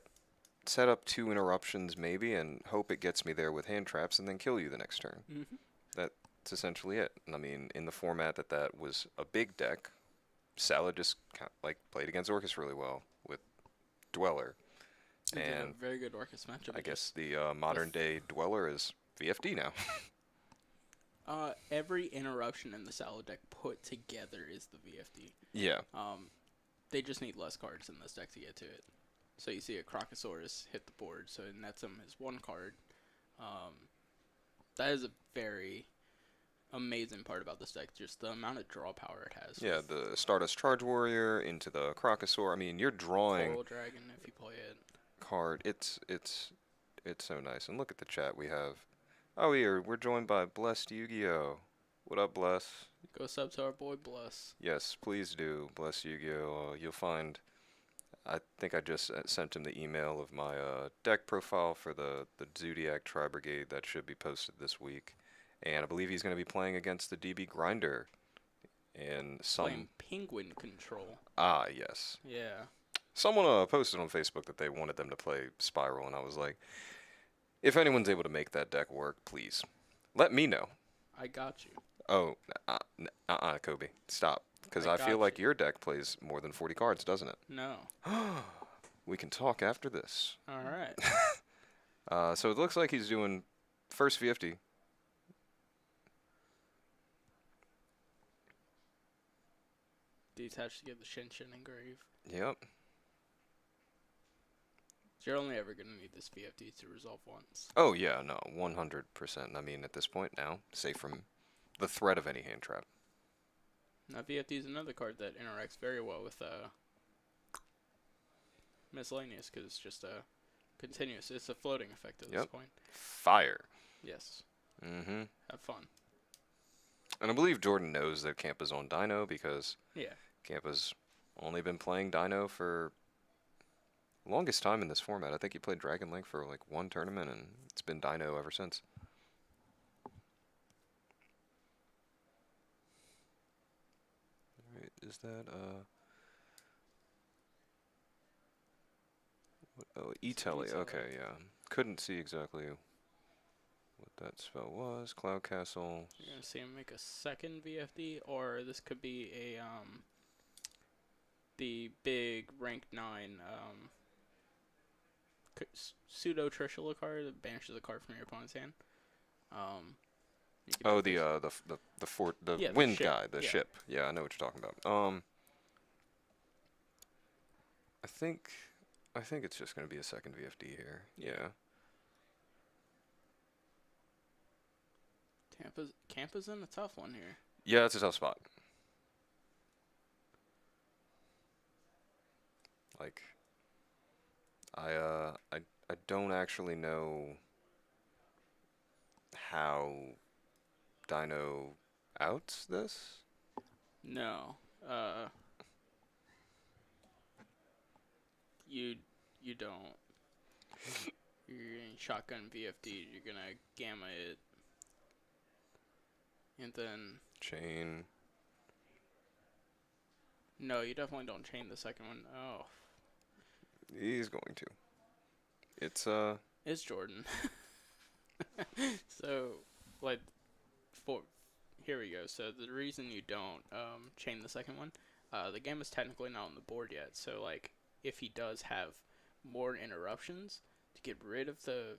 up 2 interruptions maybe and hope it gets me there with hand traps and then kill you the next turn. Mm-hmm. That's essentially it. And I mean, in the format that was a big deck, Salad just played against Orcus really well with Dweller. They did a And very good Orcus matchup. I guess the modern day Dweller is VFD now. Every interruption in the Salad deck put together is the VFD. Yeah. They just need less cards in this deck to get to it. So you see a Crocosaurus hit the board, so nets him his 1 card. That is a very amazing part about this deck, just the amount of draw power it has. Yeah, with the Stardust Charge Warrior into the Crocosaur. I mean, you're drawing Coral Dragon if you play it. card. It's so nice. And look at the chat we have. Oh, we're joined by Blessed Yu-Gi-Oh. What up, Bless? Go sub to our boy Bless. Yes, please do. Bless Yu-Gi-Oh. You'll find. I think I just sent him the email of my deck profile for the Zodiac Tri Brigade that should be posted this week, and I believe he's going to be playing against the DB Grinder and Playing Penguin Control. yes. Yeah. Someone posted on Facebook that they wanted them to play Spiral, and I was like, if anyone's able to make that deck work, please let me know. I got you. Oh, Kobe, stop. Because I feel got like you. your deck plays more than 40 cards, doesn't it? No. We can talk after this. All right. So it looks like he's doing first VFD. Detach to get the Shinshin engrave. Yep. You're only ever going to need this VFD to resolve once. Oh, yeah, no, 100%. I mean, at this point now, safe from the threat of any hand trap. Now, VFD is another card that interacts very well with Miscellaneous, because it's just a continuous. It's a floating effect at this point. Fire. Yes. Mm-hmm. Have fun. And I believe Jordan knows that Campa's on Dino because Yeah. Campa's only been playing Dino for longest time in this format. I think he played Dragon Link for like one tournament, and it's been Dino ever since. Alright, is that oh, E-Telly, okay, yeah. Couldn't see exactly what that spell was. Cloud Castle. You're going to see him make a second VFD, or this could be a, the big rank 9, pseudo Trishula card that banishes a card from your opponent's hand. Oh, the wind ship. guy, the ship. Yeah, I know what you're talking about. I think it's just gonna be a second VFD here. Yeah. Campa's in a tough one here. Yeah, it's a tough spot. Like, I don't actually know how Dino outs this. No. You don't. You're getting shotgun VFD. You're gonna gamma it, and then Chain. no, you definitely don't chain the second one. Oh, He's going to. it's Jordan. So, like, here we go. So the reason you don't chain the second one, the game is technically not on the board yet. So like, if he does have more interruptions to get rid of the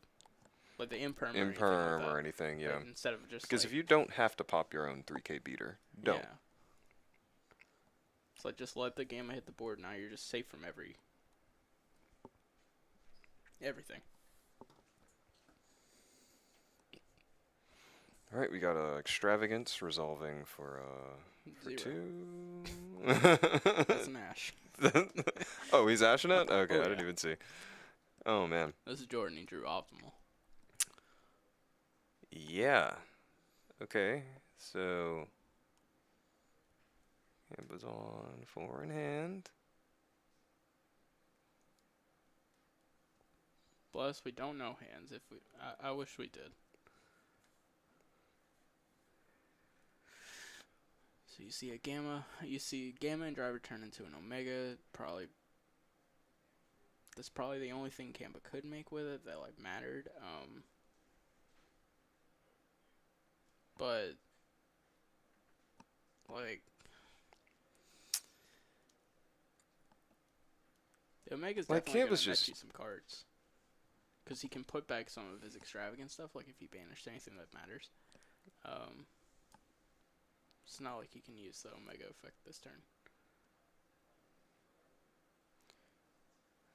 imperm or anything, yeah. like, instead of just Because like, if you don't have to pop your own 3K beater, don't. Yeah. It's like, just let the gamma hit the board. Now you're just safe from everything. All right, we got Extravagance resolving for 0. 2. That's an Ash. Oh, he's ashing it? Okay, Oh, I didn't yeah. even see. Oh, man. This is Jordan. He drew optimal. Yeah. Okay, so it was on 4 in hand. Bless, we don't know hands. If I wish we did. So you see Gamma and Driver turn into an Omega. That's probably the only thing Campa could make with it that like mattered. But like, the Omega's Like, definitely gonna Campa's net just- you some cards. Because he can put back some of his extravagant stuff, like if he banished anything that matters. It's not like he can use the Omega effect this turn.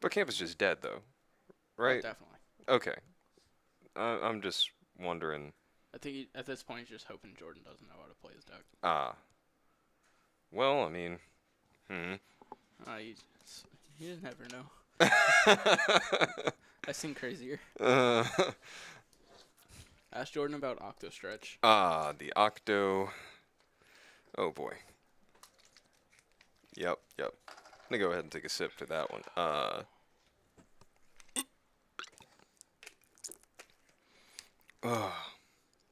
But Camp is just dead, though. Oh, Right? definitely. Okay. I'm just wondering. I think at this point he's just hoping Jordan doesn't know how to play his deck. Well, I mean. You never know. I've seen crazier. Ask Jordan about Octo Stretch. The Octo. Oh boy. Yep. I'm gonna go ahead and take a sip to that one.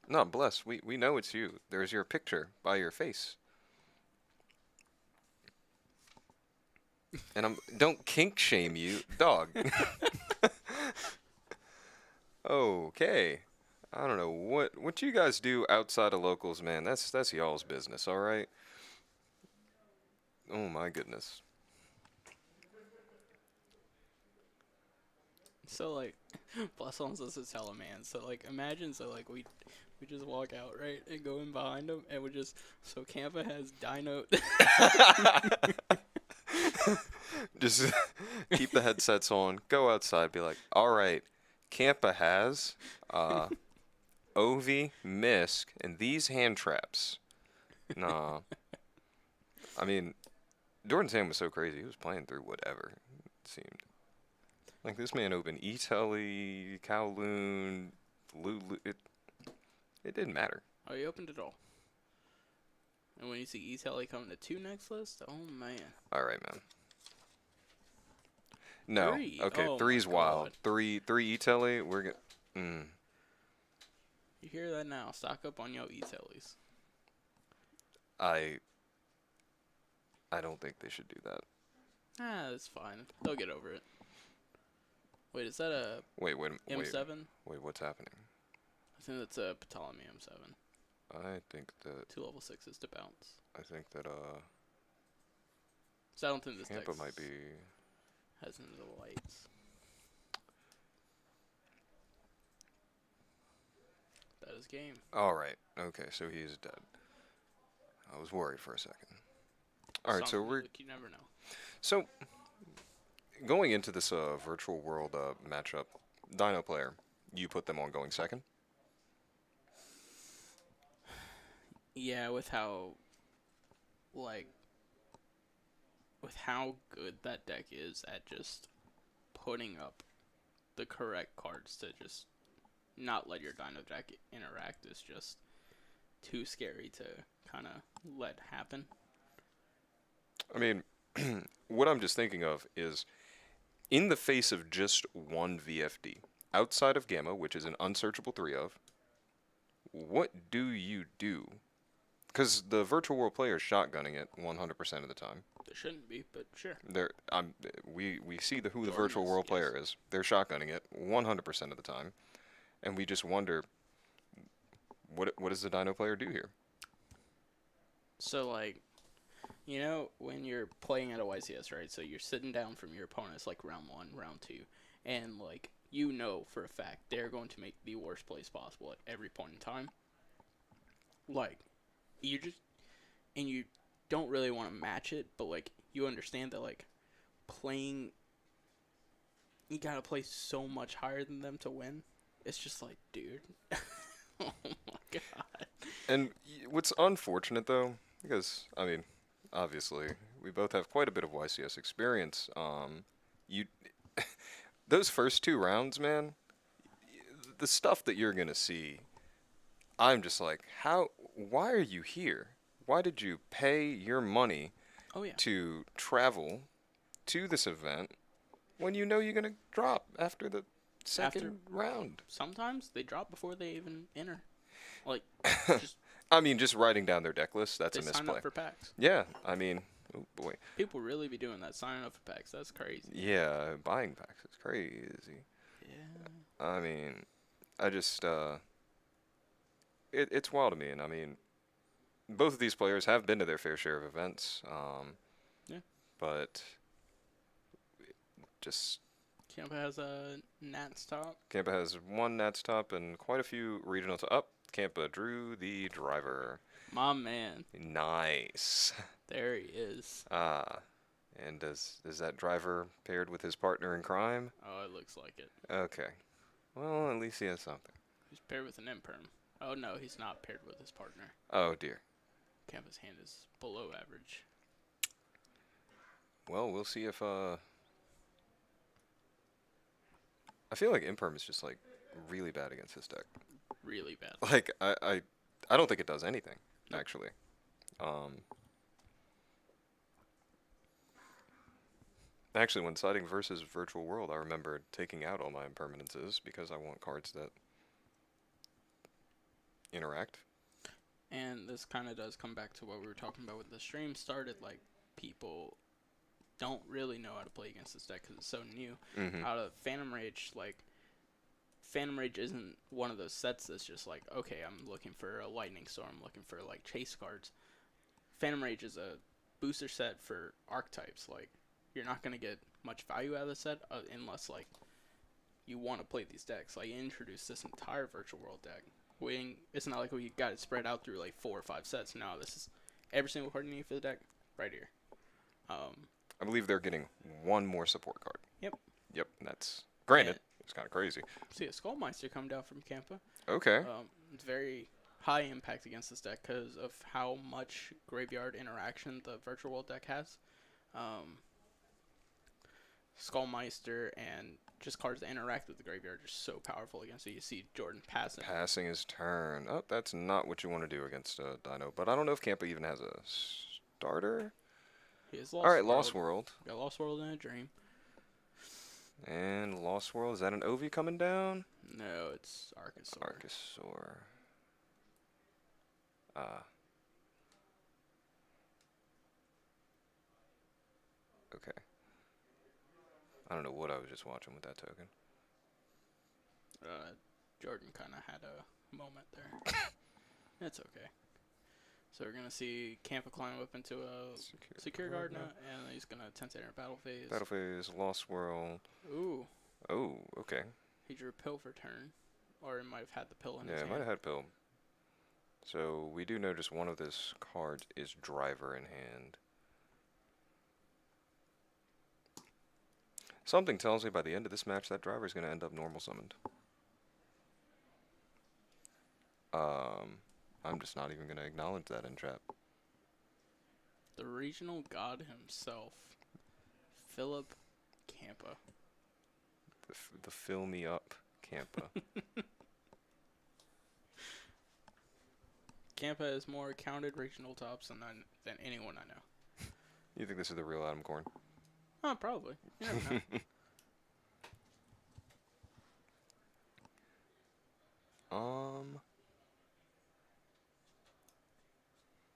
No, bless. We know it's you. There's your picture by your face. And don't kink shame you, dog. Okay. I don't know what you guys do outside of locals, man. That's y'all's business, all right? Oh my goodness. So like, plus one says it's hella man. So like, imagine we just walk out right and go in behind him and we just so Campa has Dino. Just keep the headsets on, go outside, be like, all right, Campa has Ovi, Misk, and these hand traps. Nah. I mean, Jordan Sam was so crazy. He was playing through whatever, it seemed. Like, this man opened E-Telly, Kowloon, Lulu. It didn't matter. Oh, he opened it all. And when you see E-Telly coming to 2 next list, oh man. All right, man. No. 3. Okay, Oh, three's my wild. God. Three E-Telly, we're gonna... You hear that now? Stock up on your E-Tellys. I don't think they should do that. Ah, that's fine. They'll get over it. Wait, is that a Wait, M7? wait, what's happening? I think that's a Ptolemy M7. I think that 2 level 6s to bounce. So I don't think this deck Tampa might be... has any of the lights. That is game. All right. Okay, so he's dead. I was worried for a second. All right, so Something, we're like, you never know. so going into this virtual world matchup. Dino player, you put them on going second. Yeah, with how good that deck is at just putting up the correct cards to just not let your Dino deck interact is just too scary to kind of let happen. I mean, what I'm just thinking of is in the face of just one VFD, outside of Gamma, which is an unsearchable 3 of, what do you do? Because the virtual world player is shotgunning it 100% of the time. They shouldn't be, but sure. We see who the Jordan virtual is, world yes. player is. They're shotgunning it 100% of the time, and we just wonder, what does the Dino player do here? So, like, you know, when you're playing at a YCS, right? So you're sitting down from your opponents, like, round 1, round 2, and, like, you know for a fact they're going to make the worst plays possible at every point in time. Like, you don't really want to match it, but, like, you understand that, like, you gotta play so much higher than them to win. It's just like, dude. Oh my god. And what's unfortunate, though, because, I mean, obviously, we both have quite a bit of YCS experience. You, those first 2 rounds, man, the stuff that you're going to see, I'm just like, why are you here? Why did you pay your money Oh yeah. to travel to this event when you know you're going to drop after the second round? Sometimes they drop before they even enter. Like, just I mean, just writing down their deck list, that's they a sign misplay. up for packs. Yeah, I mean, oh boy. People really be doing that, signing up for packs. That's crazy. Yeah, buying packs is crazy. Yeah. I mean, I just, it's wild to me. And I mean, both of these players have been to their fair share of events. Yeah. But just Campa has a Nats top. Campa has 1 Nats top and quite a few regional top. Campa drew the driver. My man. Nice. There he is. And is that driver paired with his partner in crime? Oh, it looks like it. Okay. Well, at least he has something. He's paired with an imperm. Oh no, he's not paired with his partner. Oh dear. Campa's hand is below average. Well, we'll see if I feel like Imperm is just like really bad against his deck. Really bad. Like I don't think it does anything, actually. Actually, when siding versus Virtual World, I remember taking out all my impermanences because I want cards that interact. And this kind of does come back to what we were talking about when the stream started. Like, people don't really know how to play against this deck because it's so new. Mm-hmm. Out of Phantom Rage, like Phantom Rage isn't one of those sets that's just like, okay, I'm looking for a Lightning Storm, looking for like chase cards. Phantom Rage is a booster set for archetypes. Like, you're not gonna get much value out of the set unless like you want to play these decks. Like, introduce this entire Virtual World deck. It's not like we got it spread out through like 4 or 5 sets. No, this is every single card you need for the deck right here. I believe they're getting one more support card. Yep. Yep, and that's granted. And- It's kind of crazy. See a Skullmeister come down from Kampa. Okay. It's very high impact against this deck because of how much graveyard interaction the Virtual World deck has. Skullmeister and just cards that interact with the graveyard are so powerful against it. You see Jordan passing. Passing his turn. Oh, that's not what you want to do against Dino. But I don't know if Kampa even has a starter. He has All right, Lost World. Got Lost World in a Dream. And Lost World. Is that an Ovi coming down? No, it's Archosaur. Archosaur. Okay. I don't know what I was just watching with that token. Jordan kind of had a moment there. It's okay. So we're going to see Kampa climb up into a Secure Guard now, and he's going to attempt to enter Battle Phase. Battle Phase, Lost World. Ooh. Oh, okay. He drew a pill for turn. Or he might have had the pill in Yeah, his it might hand. have had Pill. So we do notice one of this cards is Driver in hand. Something tells me by the end of this match that Driver is going to end up normal summoned. I'm just not even going to acknowledge that in chat. The regional god himself, Philip Kampa. The fill me up Kampa. Kampa has more counted regional tops than anyone I know. You think this is the real Adam Corn? Oh, probably. You never know.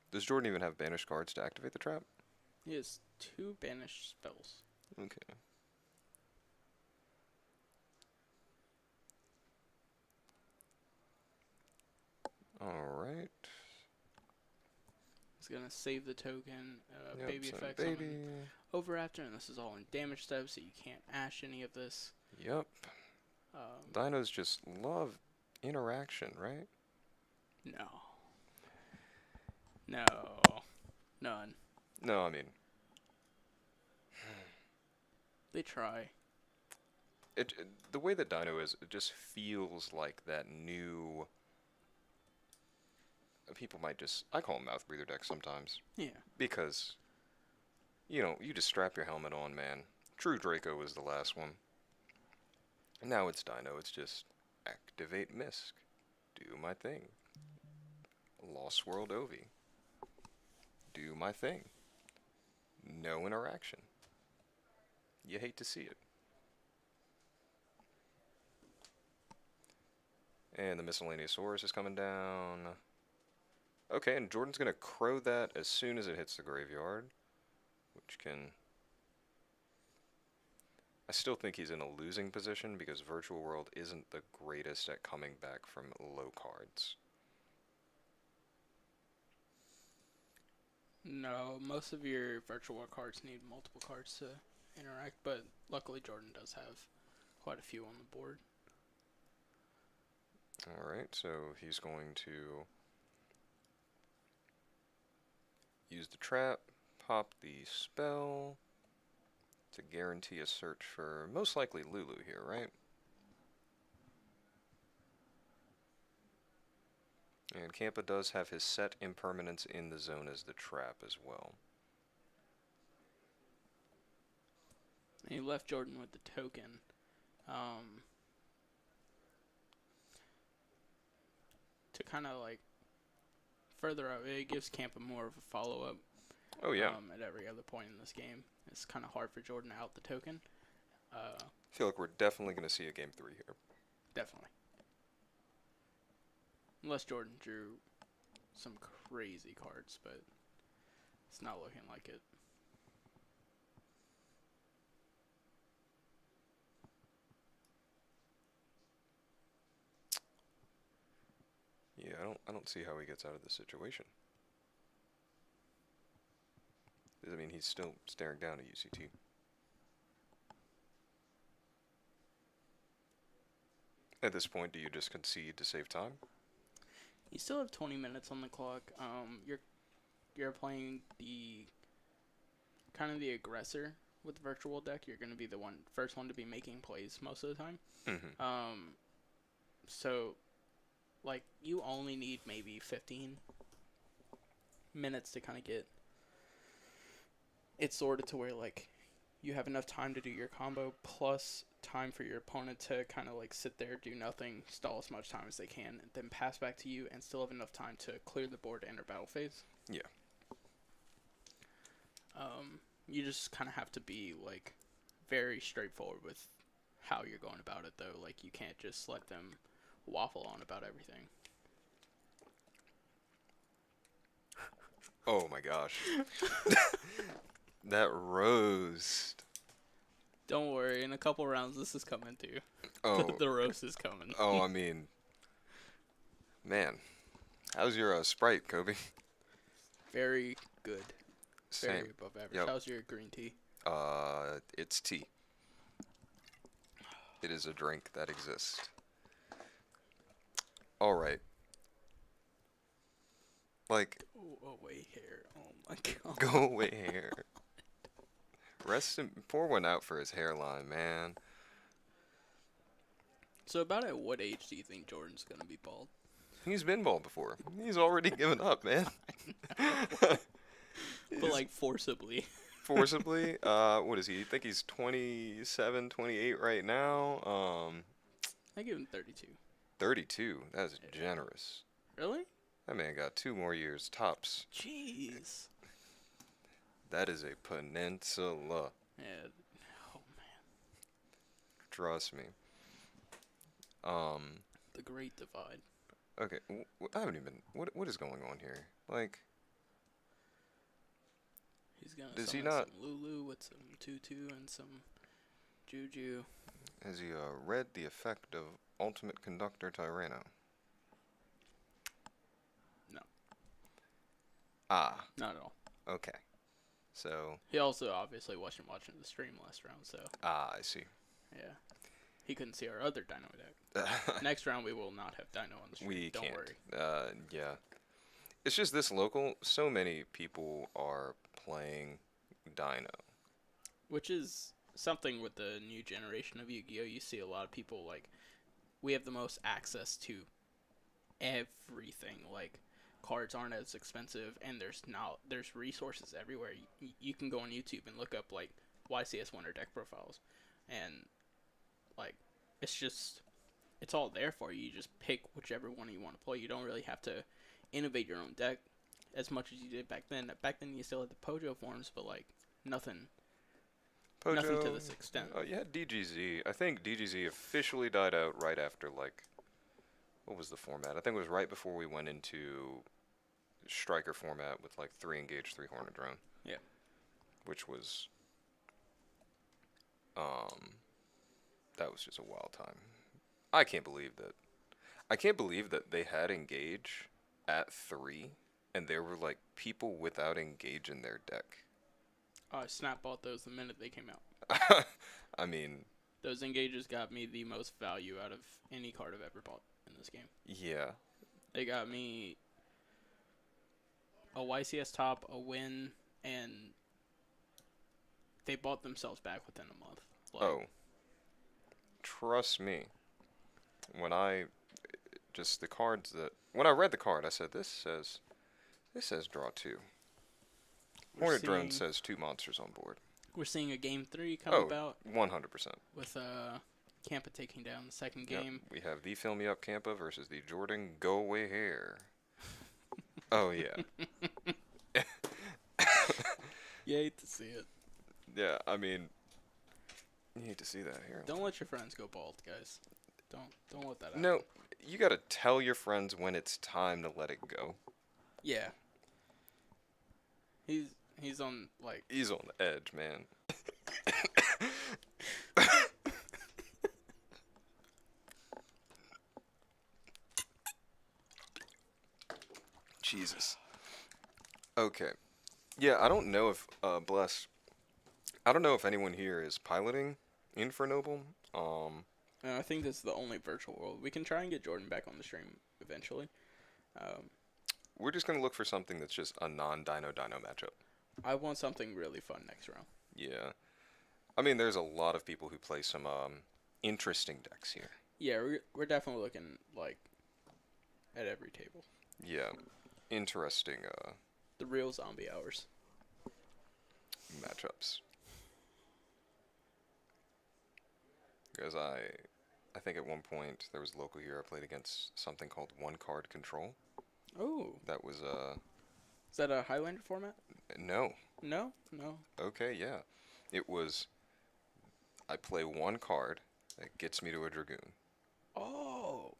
Does Jordan even have banished cards to activate the trap? He has 2 banished spells. Okay. Alright. He's going to save the token, Yep, baby so effect, baby. summon Overafter, and this is all in damage steps, so you can't ash any of this. Yep. Dinos just love interaction, right? No. No. None. No, I mean, They try. the way that Dino is, it just feels like that new. People might just, I call them mouth breather decks sometimes, Yeah. because, you just strap your helmet on, man. True Draco was the last one. Now it's Dino. It's just activate Misk, do my thing. Lost World Ovi, do my thing. No interaction. You hate to see it. And the Miscellaneous Saurus is coming down. Okay, and Jordan's going to crow that as soon as it hits the graveyard, which can... I still think he's in a losing position because Virtual World isn't the greatest at coming back from low cards. No, most of your virtual world cards need multiple cards to interact, but luckily Jordan does have quite a few on the board. Alright, so he's going to use the trap, pop the spell to guarantee a search for most likely Lulu here, right? And Kampa does have his set impermanence in the zone as the trap as well. And he left Jordan with the token. To kind of like further up, it gives Kampa more of a follow-up. Oh yeah. At every other point in this game, it's kind of hard for Jordan to out the token. I feel like we're definitely going to see a game 3 here. Definitely. Unless Jordan drew some crazy cards, but it's not looking like it. Yeah, I don't see how he gets out of this situation. I mean, he's still staring down at UCT. At this point, do you just concede to save time? You still have 20 minutes on the clock. You're playing the kind of the aggressor with the virtual deck. You're going to be the first one to be making plays most of the time. Mm-hmm. So, like, you only need maybe 15 minutes to kind of get it sorted to where, like, you have enough time to do your combo plus time for your opponent to kind of, like, sit there, do nothing, stall as much time as they can, and then pass back to you and still have enough time to clear the board to enter battle phase. Yeah. You just kind of have to be, like, very straightforward with how you're going about it, though. Like, you can't just let them waffle on about everything. Oh my gosh. That roast. Don't worry, in a couple rounds, this is coming too. Oh. The roast is coming. Oh, I mean, man, how's your Sprite, Kobe? Very good. Same. Very above average. Yep. How's your green tea? It's tea. It is a drink that exists. All right. Like, Go away hair. Oh my god. go away hair. Pour one out for his hairline, man. So about at what age do you think Jordan's gonna be bald? He's been bald before. He's already given up, man. But like forcibly. Forcibly. What is he? You think he's 27, 28 right now? I give him 32. 32. That's generous. Really? That man got 2 more years tops. Jeez. That is a peninsula. Yeah. Oh man. Trust me. The Great Divide. Okay. I haven't even. What is going on here? Like, He's gonna Does he summon not- some Lulu with some Tutu and some Juju. has he read the effect of Ultimate Conductor Tyranno? No. Ah. Not at all. Okay. So. He also obviously wasn't watching the stream last round, so Ah, I see. yeah. He couldn't see our other Dino deck. Next round we will not have Dino on the stream. We Don't can't. worry. Yeah. It's just this local. So many people are playing Dino. Which is something with the new generation of Yu-Gi-Oh! You see a lot of people, like, we have the most access to everything. Like, cards aren't as expensive, and there's resources everywhere. You can go on YouTube and look up, like, YCS winner deck profiles. And, like, it's all there for you. You just pick whichever one you want to play. You don't really have to innovate your own deck as much as you did back then. Back then you still had the Pojo forms, but, like, nothing to this extent. Oh, yeah, DGZ. I think DGZ officially died out right after, like, what was the format? I think it was right before we went into Striker format with, like, 3 engage, 3 Hornet Drone. Yeah. Which was, that was just a wild time. I can't believe that they had engage at 3, and there were, like, people without engage in their deck. I snap bought those the minute they came out. I mean, Those engages got me the most value out of any card I've ever bought in this game. yeah. They got me a YCS top, a win, and they bought themselves back within a month. Like, Oh. Trust me. When I read the card, I said, this says draw 2. Hornet Drone says 2 monsters on board. We're seeing a game 3 come about 100%. with Kampa taking down the second Yep. game. We have the Fill Me Up Kampa versus the Jordan Go Away Hair. Oh, yeah. You hate to see it. Yeah, I mean, you hate to see that hair. Don't let your friends go bald, guys. Don't let that happen. No, you gotta tell your friends when it's time to let it go. Yeah. He's on, like... He's on the edge, man. Okay. Yeah, I don't know if Bless. I don't know if anyone here is piloting Infernoble. I think this is the only virtual world. We can try and get Jordan back on the stream eventually. Um, We're just gonna look for something that's just a non-Dino matchup. I want something really fun next round. Yeah. I mean, there's a lot of people who play some interesting decks here. Yeah, we're definitely looking like at every table. Yeah. Interesting The real zombie hours. matchups. Because I think at one point there was a local here I played against something called one card control. Oh, That was is that a Highlander format? no. No. Okay, yeah. It was I play one card that gets me to a Dragoon. Oh,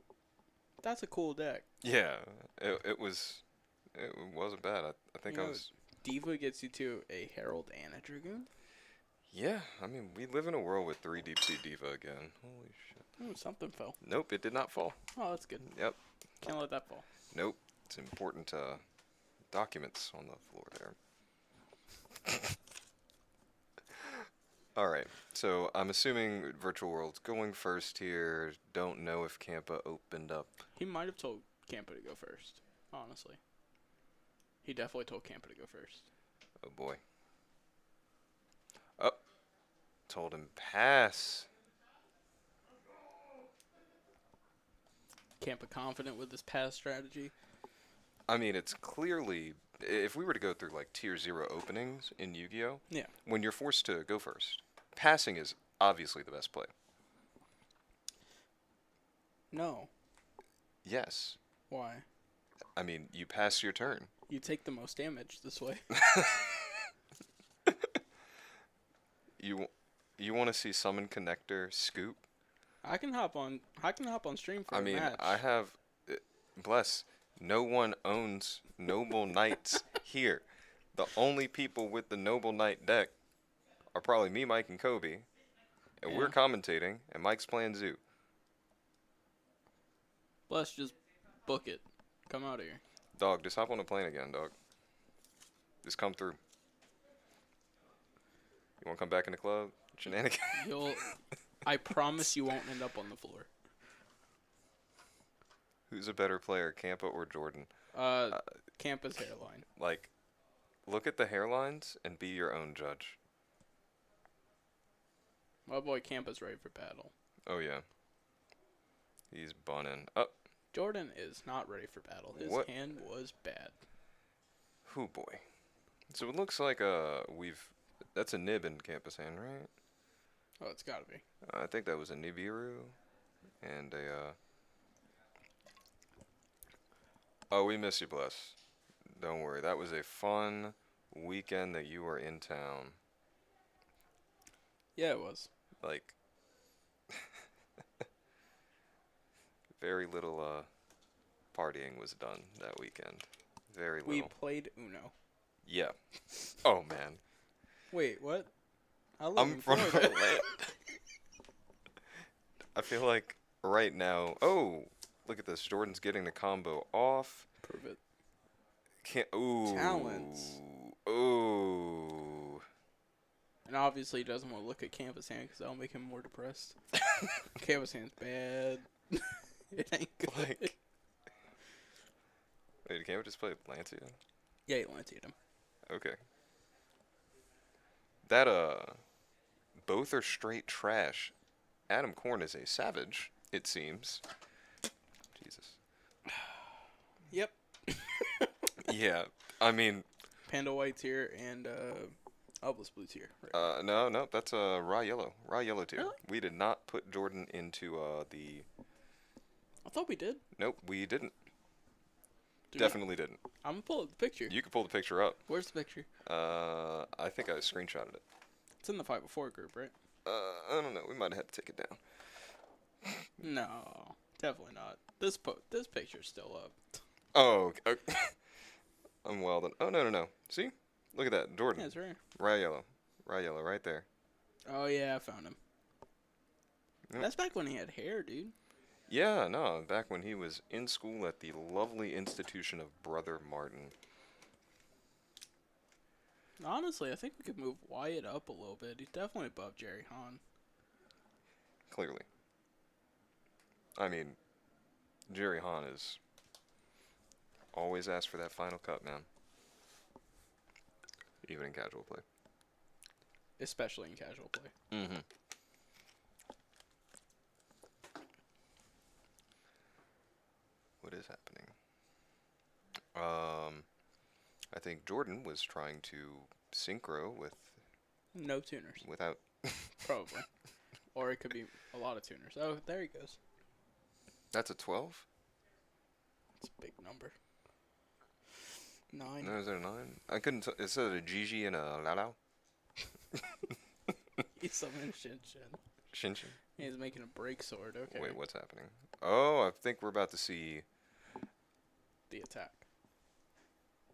that's a cool deck. Yeah. It wasn't bad. I think You I know, was Diva gets you to a Herald and a Dragoon. Yeah, I mean, we live in a world with 3 Deep Sea Diva again. Holy shit. Oh, something fell. Nope, it did not fall. Oh, that's good. Yep. Can't let that fall. Nope. It's important documents on the floor there. Alright, so I'm assuming Virtual World's going first here. Don't know if Campa opened up. He might have told Campa to go first. Honestly, he definitely told Campa to go first. Oh boy. Oh. Told him pass. Campa confident with his pass strategy. I mean, it's clearly, if we were to go through like tier 0 openings in Yu-Gi-Oh! Yeah. When you're forced to go first, passing is obviously the best play. No. Yes. Why? I mean, you pass your turn. You take the most damage this way. You want to see Summon Connector scoop? I can hop on stream for I a mean, match. I have, bless, no one owns Noble Knights here. The only people with the Noble Knight deck are probably me, Mike, and Kobe. And we're Yeah. commentating, and Mike's playing Zoo. Let's just book it. Come out of here. Dog, just hop on the plane again, dog. Just come through. You want to come back in the club? Shenanigans? I promise you won't end up on the floor. Who's a better player, Campa or Jordan? Campa's hairline. Like, look at the hairlines and be your own judge. My boy Campa's ready for battle. Oh, yeah. He's bunning. Up. Jordan is not ready for battle. His What? hand was bad. Who boy. So it looks like that's a nib in Campa's hand, right? Oh, it's gotta be. I think that was a Nibiru and Oh, we miss you, Bless. Don't worry. That was a fun weekend that you were in town. Yeah, it was. Like, very little partying was done that weekend. Very We little. played Uno. Yeah. Oh, man. Wait, what? I live I'm in from Florida. Atlanta. I feel like right now. Oh, look at this. Jordan's getting the combo off. Prove it. Can't. Ooh. Talents. Ooh. And obviously he doesn't want to look at Campa's hand because that'll make him more depressed. Campa's hand's bad. It ain't good. Like. Wait, can't we just play Lancia? Yeah, he lancied him. Okay. That both are straight trash. Adam Korn is a savage, it seems. Jesus. Yep. Yeah, I mean, Panda White's here and Elvis Blue's here. Right. no, that's Raw Yellow tier. Really? We did not put Jordan into the. I thought we did. Nope, we didn't. Dude, Definitely didn't. I'm gonna pull up the picture. You can pull the picture up. Where's the picture? I think I screenshotted it. It's in the 504 group, right? I don't know. We might have had to take it down. No, definitely not. This picture's still up. Oh, okay. I'm well done. Oh, no. See? Look at that. Jordan. Yeah, it's right here. Raw yellow, right there. Oh yeah, I found him. Yep. That's back when he had hair, dude. Yeah, no, back when he was in school at the lovely institution of Brother Martin. Honestly, I think we could move Wyatt up a little bit. He's definitely above Jerry Hahn. Clearly. I mean, Jerry Hahn is always asked for that final cut, man. Even in casual play. Especially in casual play. Mm-hmm. What is happening? I think Jordan was trying to synchro with No tuners. without. Probably. Or it could be a lot of tuners. Oh, there he goes. That's a 12? It's a big number. 9. No, is it a 9? I couldn't. It said a Gigi and a Lao. He's summoning Shin Shin. Shinshin. He's making a break sword. Okay. Wait, what's happening? Oh, I think we're about to see. The attack.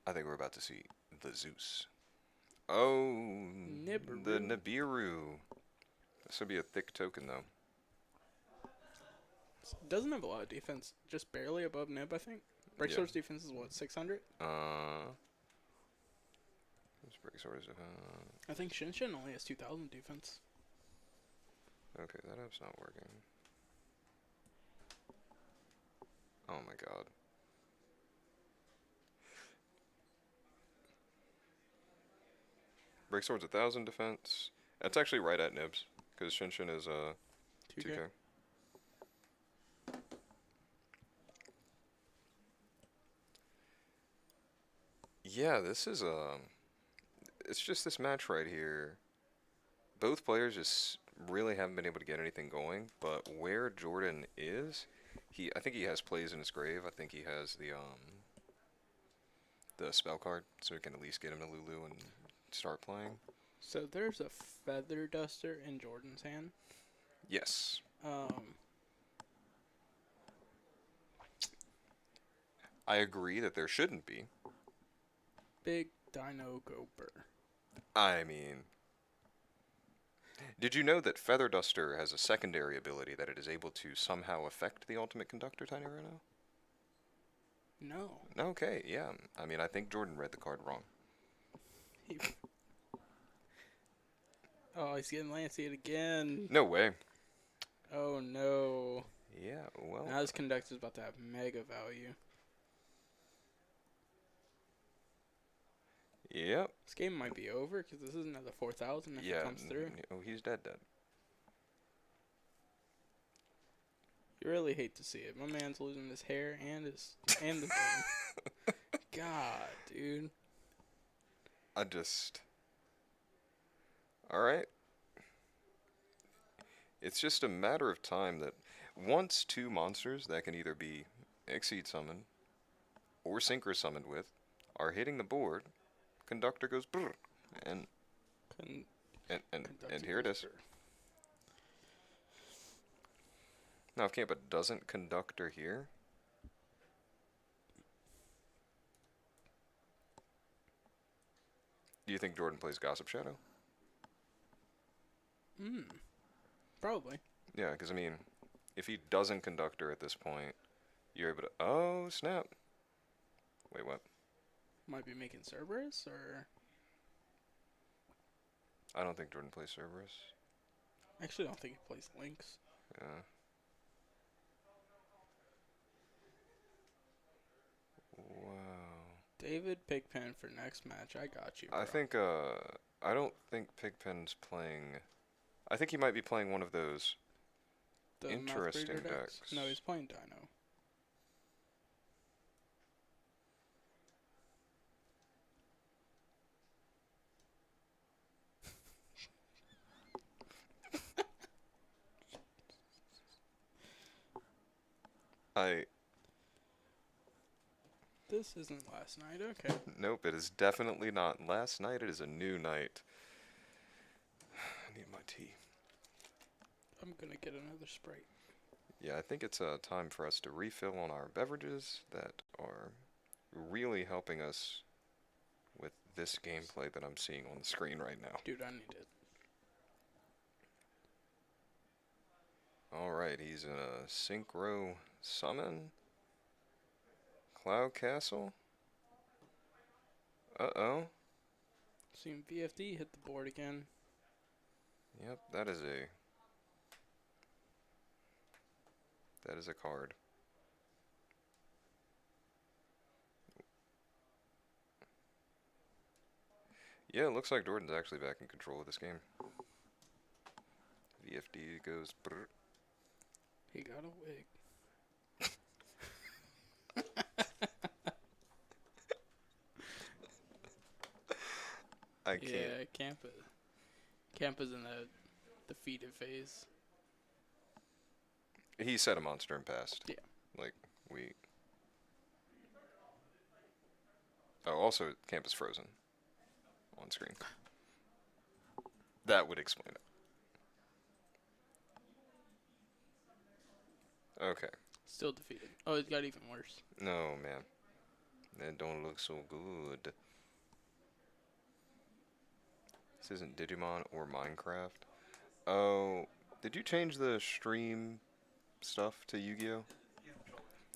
I think we're about to see the Zeus. Oh, Nibiru. the Nibiru. This would be a thick token, though. Doesn't have a lot of defense. Just barely above Nib, I think. Yeah. Breaksword's defense is what, 600? This break sword is. I think Shin Shin only has 2,000 defense. Okay, that app's not working. Oh my god. Break sword's 1,000 defense. That's actually right at Nibs, because Shinshin is 2K. 2K. Yeah, this is it's just this match right here. Both players just really haven't been able to get anything going, but where Jordan is, I think he has plays in his grave. I think he has the spell card, so we can at least get him to Lulu and start playing. So there's a Feather Duster in Jordan's hand. Yes. I agree that there shouldn't be. Big Dino Gober. I mean, did you know that Feather Duster has a secondary ability that it is able to somehow affect the Ultimate Conductor, Tiny Reno? No. Okay, yeah. I mean, I think Jordan read the card wrong. Oh, he's getting Lancey again. No way. Oh no. Yeah, well. Now this conductor's about to have mega value. Yep. This game might be over because this is another 4,000 if it comes through. Oh, he's dead. You really hate to see it. My man's losing his hair and the game. God, dude. Alright. It's just a matter of time that once two monsters that can either be Exceed summoned or Synchro summoned with are hitting the board, Conductor goes brrr, and here it is. Now if Campa doesn't Conductor here, do you think Jordan plays Gossip Shadow? Probably. Yeah, because I mean, if he doesn't Conductor at this point, you're able to. Oh snap! Wait, what? Might be making Cerberus or. I don't think Jordan plays Cerberus. Actually, I don't think he plays Lynx. Yeah. Wow. David Pigpen for next match. I got you, bro. I think I don't think Pigpen's playing. I think he might be playing one of those. The interesting Mouthbreeder decks. No, he's playing Dino. This isn't last night, okay. Nope, it is definitely not. Last night, it is a new night. I need my tea. I'm gonna get another Sprite. Yeah, I think it's time for us to refill on our beverages that are really helping us with this gameplay that I'm seeing on the screen right now. Dude, I need it. Alright, he's in a Synchro Summon. Cloud Castle. Uh-oh. Seeing VFD hit the board again. Yep, that is a card. Yeah, it looks like Jordan's actually back in control of this game. VFD goes brr. He got a wig. I can't. Yeah, Campa's in the defeated phase. He set a monster and passed. Yeah. Like, we... Oh, also, Camp is frozen. On screen. That would explain it. Okay. Still defeated. Oh, it got even worse. No, man. That don't look so good. This isn't Digimon or Minecraft. Oh, did you change the stream stuff to Yu-Gi-Oh?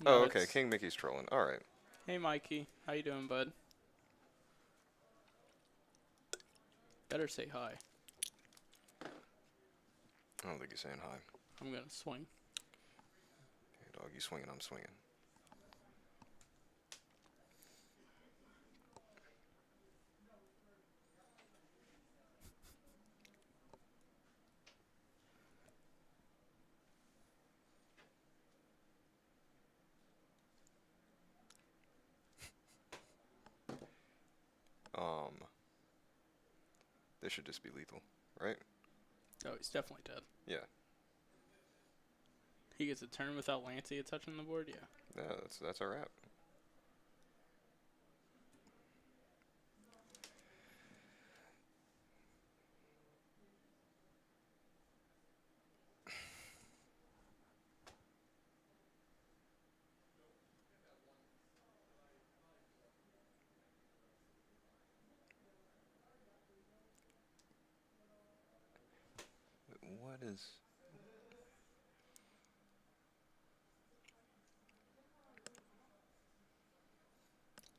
No, Oh, okay. it's- King Mickey's trolling. All right. Hey, Mikey. How you doing, bud? Better say hi. I don't think he's saying hi. I'm gonna swing. Hey, dog, you swinging, I'm swinging. This should just be lethal, right? Oh, he's definitely dead. Yeah. He gets a turn without Lancia touching the board? Yeah. Yeah, that's a wrap. What is...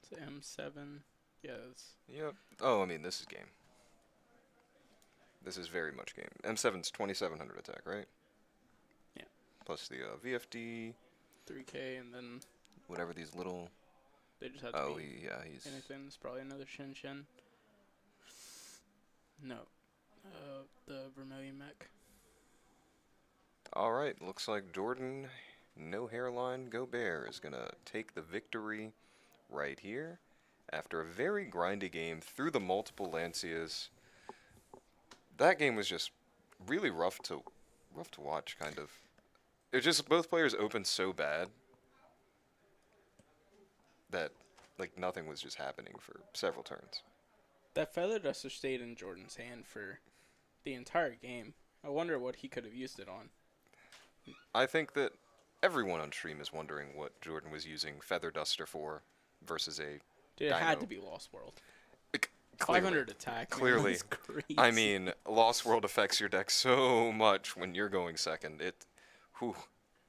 It's M7. Yeah, it's... Yep. Oh, I mean, this is game. This is very much game. M7's 2700 attack, right? Yeah. Plus the VFD, 3K, and then whatever these little... they just have to Oh, be he's... anything. It's probably another Shin Shin. No. The Vermilion mech. Alright, looks like Jordan, no hairline, go bear, is gonna take the victory right here. After a very grindy game through the multiple Lancias. That game was just really rough to watch, kind of. It was just both players opened so bad that like nothing was just happening for several turns. That Feather Duster stayed in Jordan's hand for the entire game. I wonder what he could have used it on. I think that everyone on stream is wondering what Jordan was using Feather Duster for versus a Dude, it had Dino. to be Lost World. Clearly. 500 attack. man, Clearly. that's crazy. I mean, Lost World affects your deck so much when you're going second. Whew.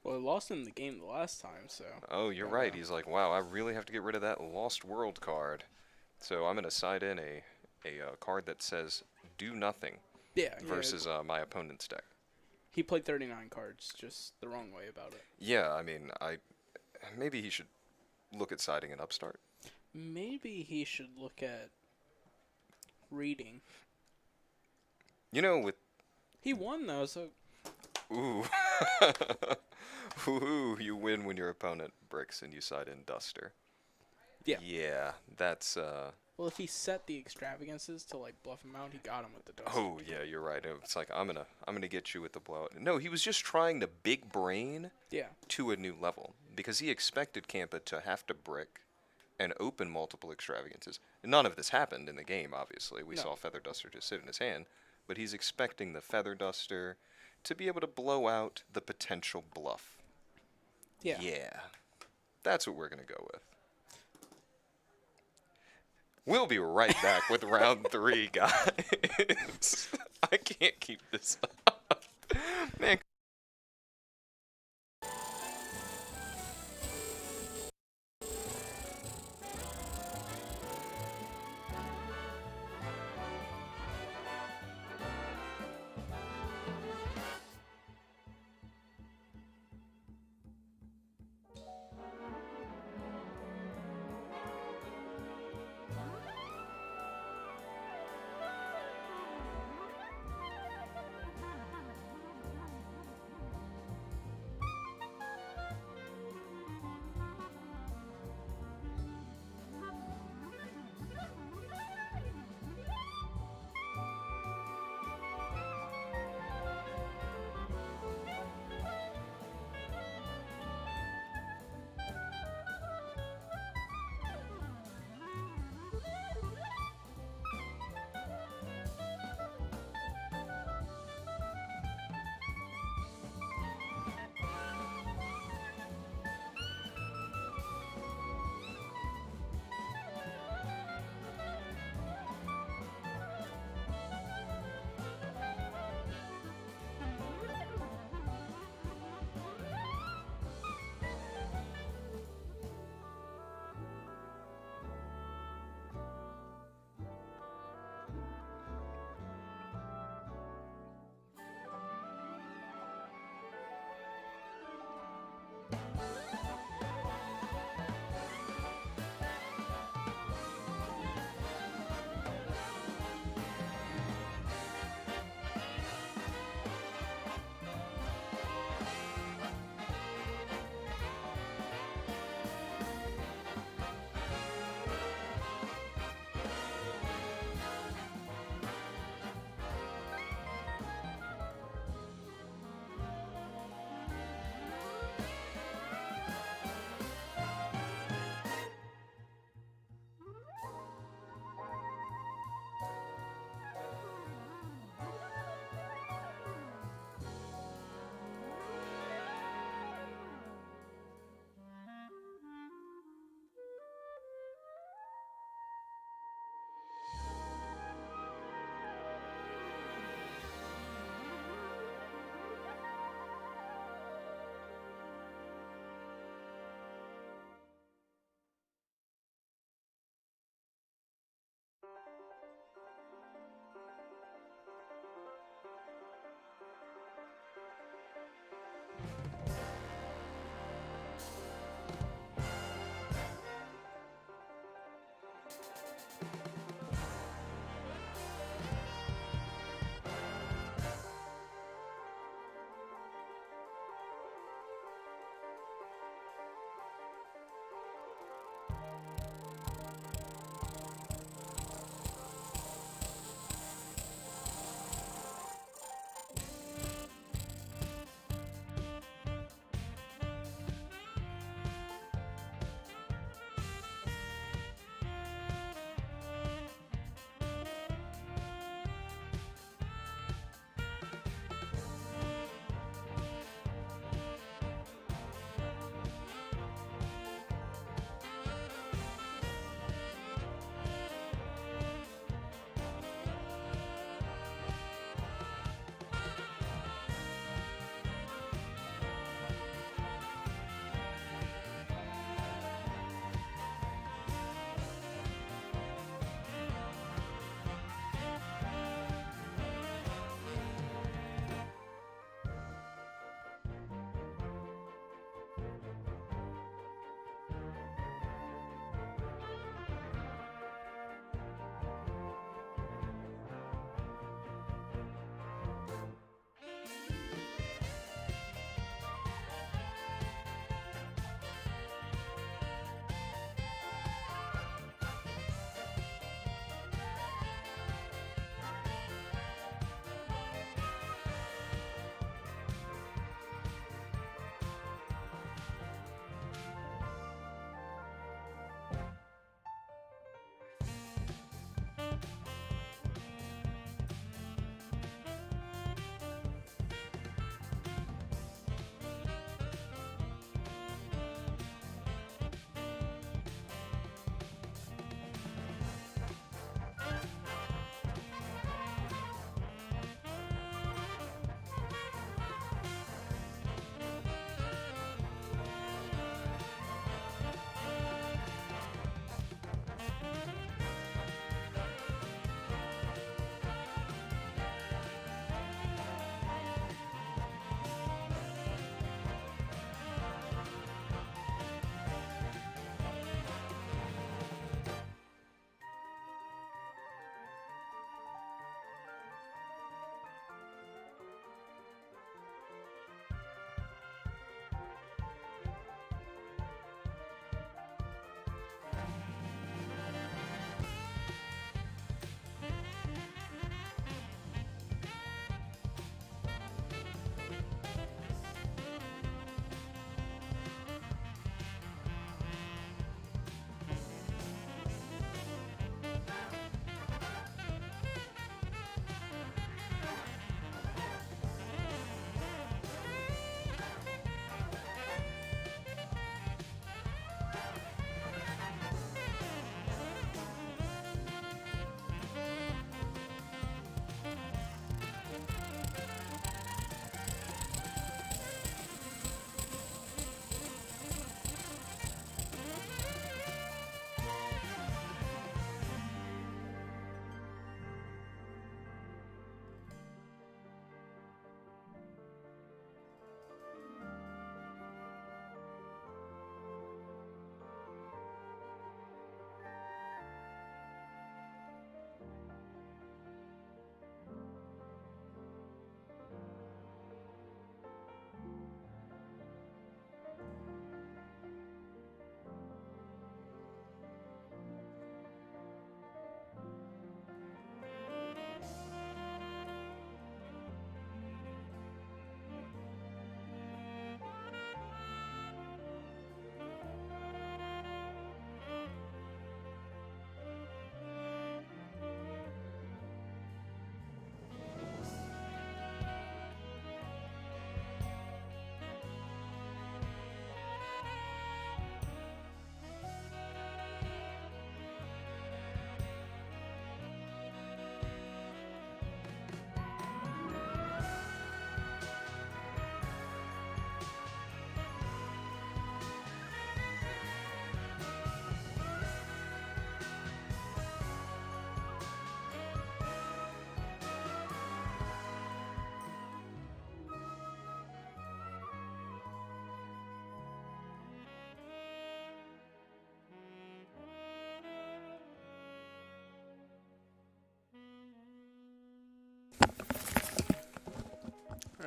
Well, it lost in the game the last time, so. Oh, you're right. He's like, wow, I really have to get rid of that Lost World card. So I'm going to side in a card that says do nothing Yeah. versus my opponent's deck. He played 39 cards, just the wrong way about it. Yeah, I mean, maybe he should look at siding an upstart. Maybe he should look at reading. You know, with... He won, though, so. Ooh. Ooh, you win when your opponent bricks and you side in Duster. Yeah. Yeah, that's... Well, if he set the extravagances to, like, bluff him out, he got him with the Duster. Oh, yeah, you're right. It's like, I'm gonna get you with the blowout. No, he was just trying to big brain Yeah. to a new level because he expected Campa to have to brick and open multiple extravagances. None of this happened in the game, obviously. We No. saw Feather Duster just sit in his hand, but he's expecting the Feather Duster to be able to blow out the potential bluff. Yeah. Yeah. That's what we're gonna go with. We'll be right back with round 3, guys. I can't keep this up. Man.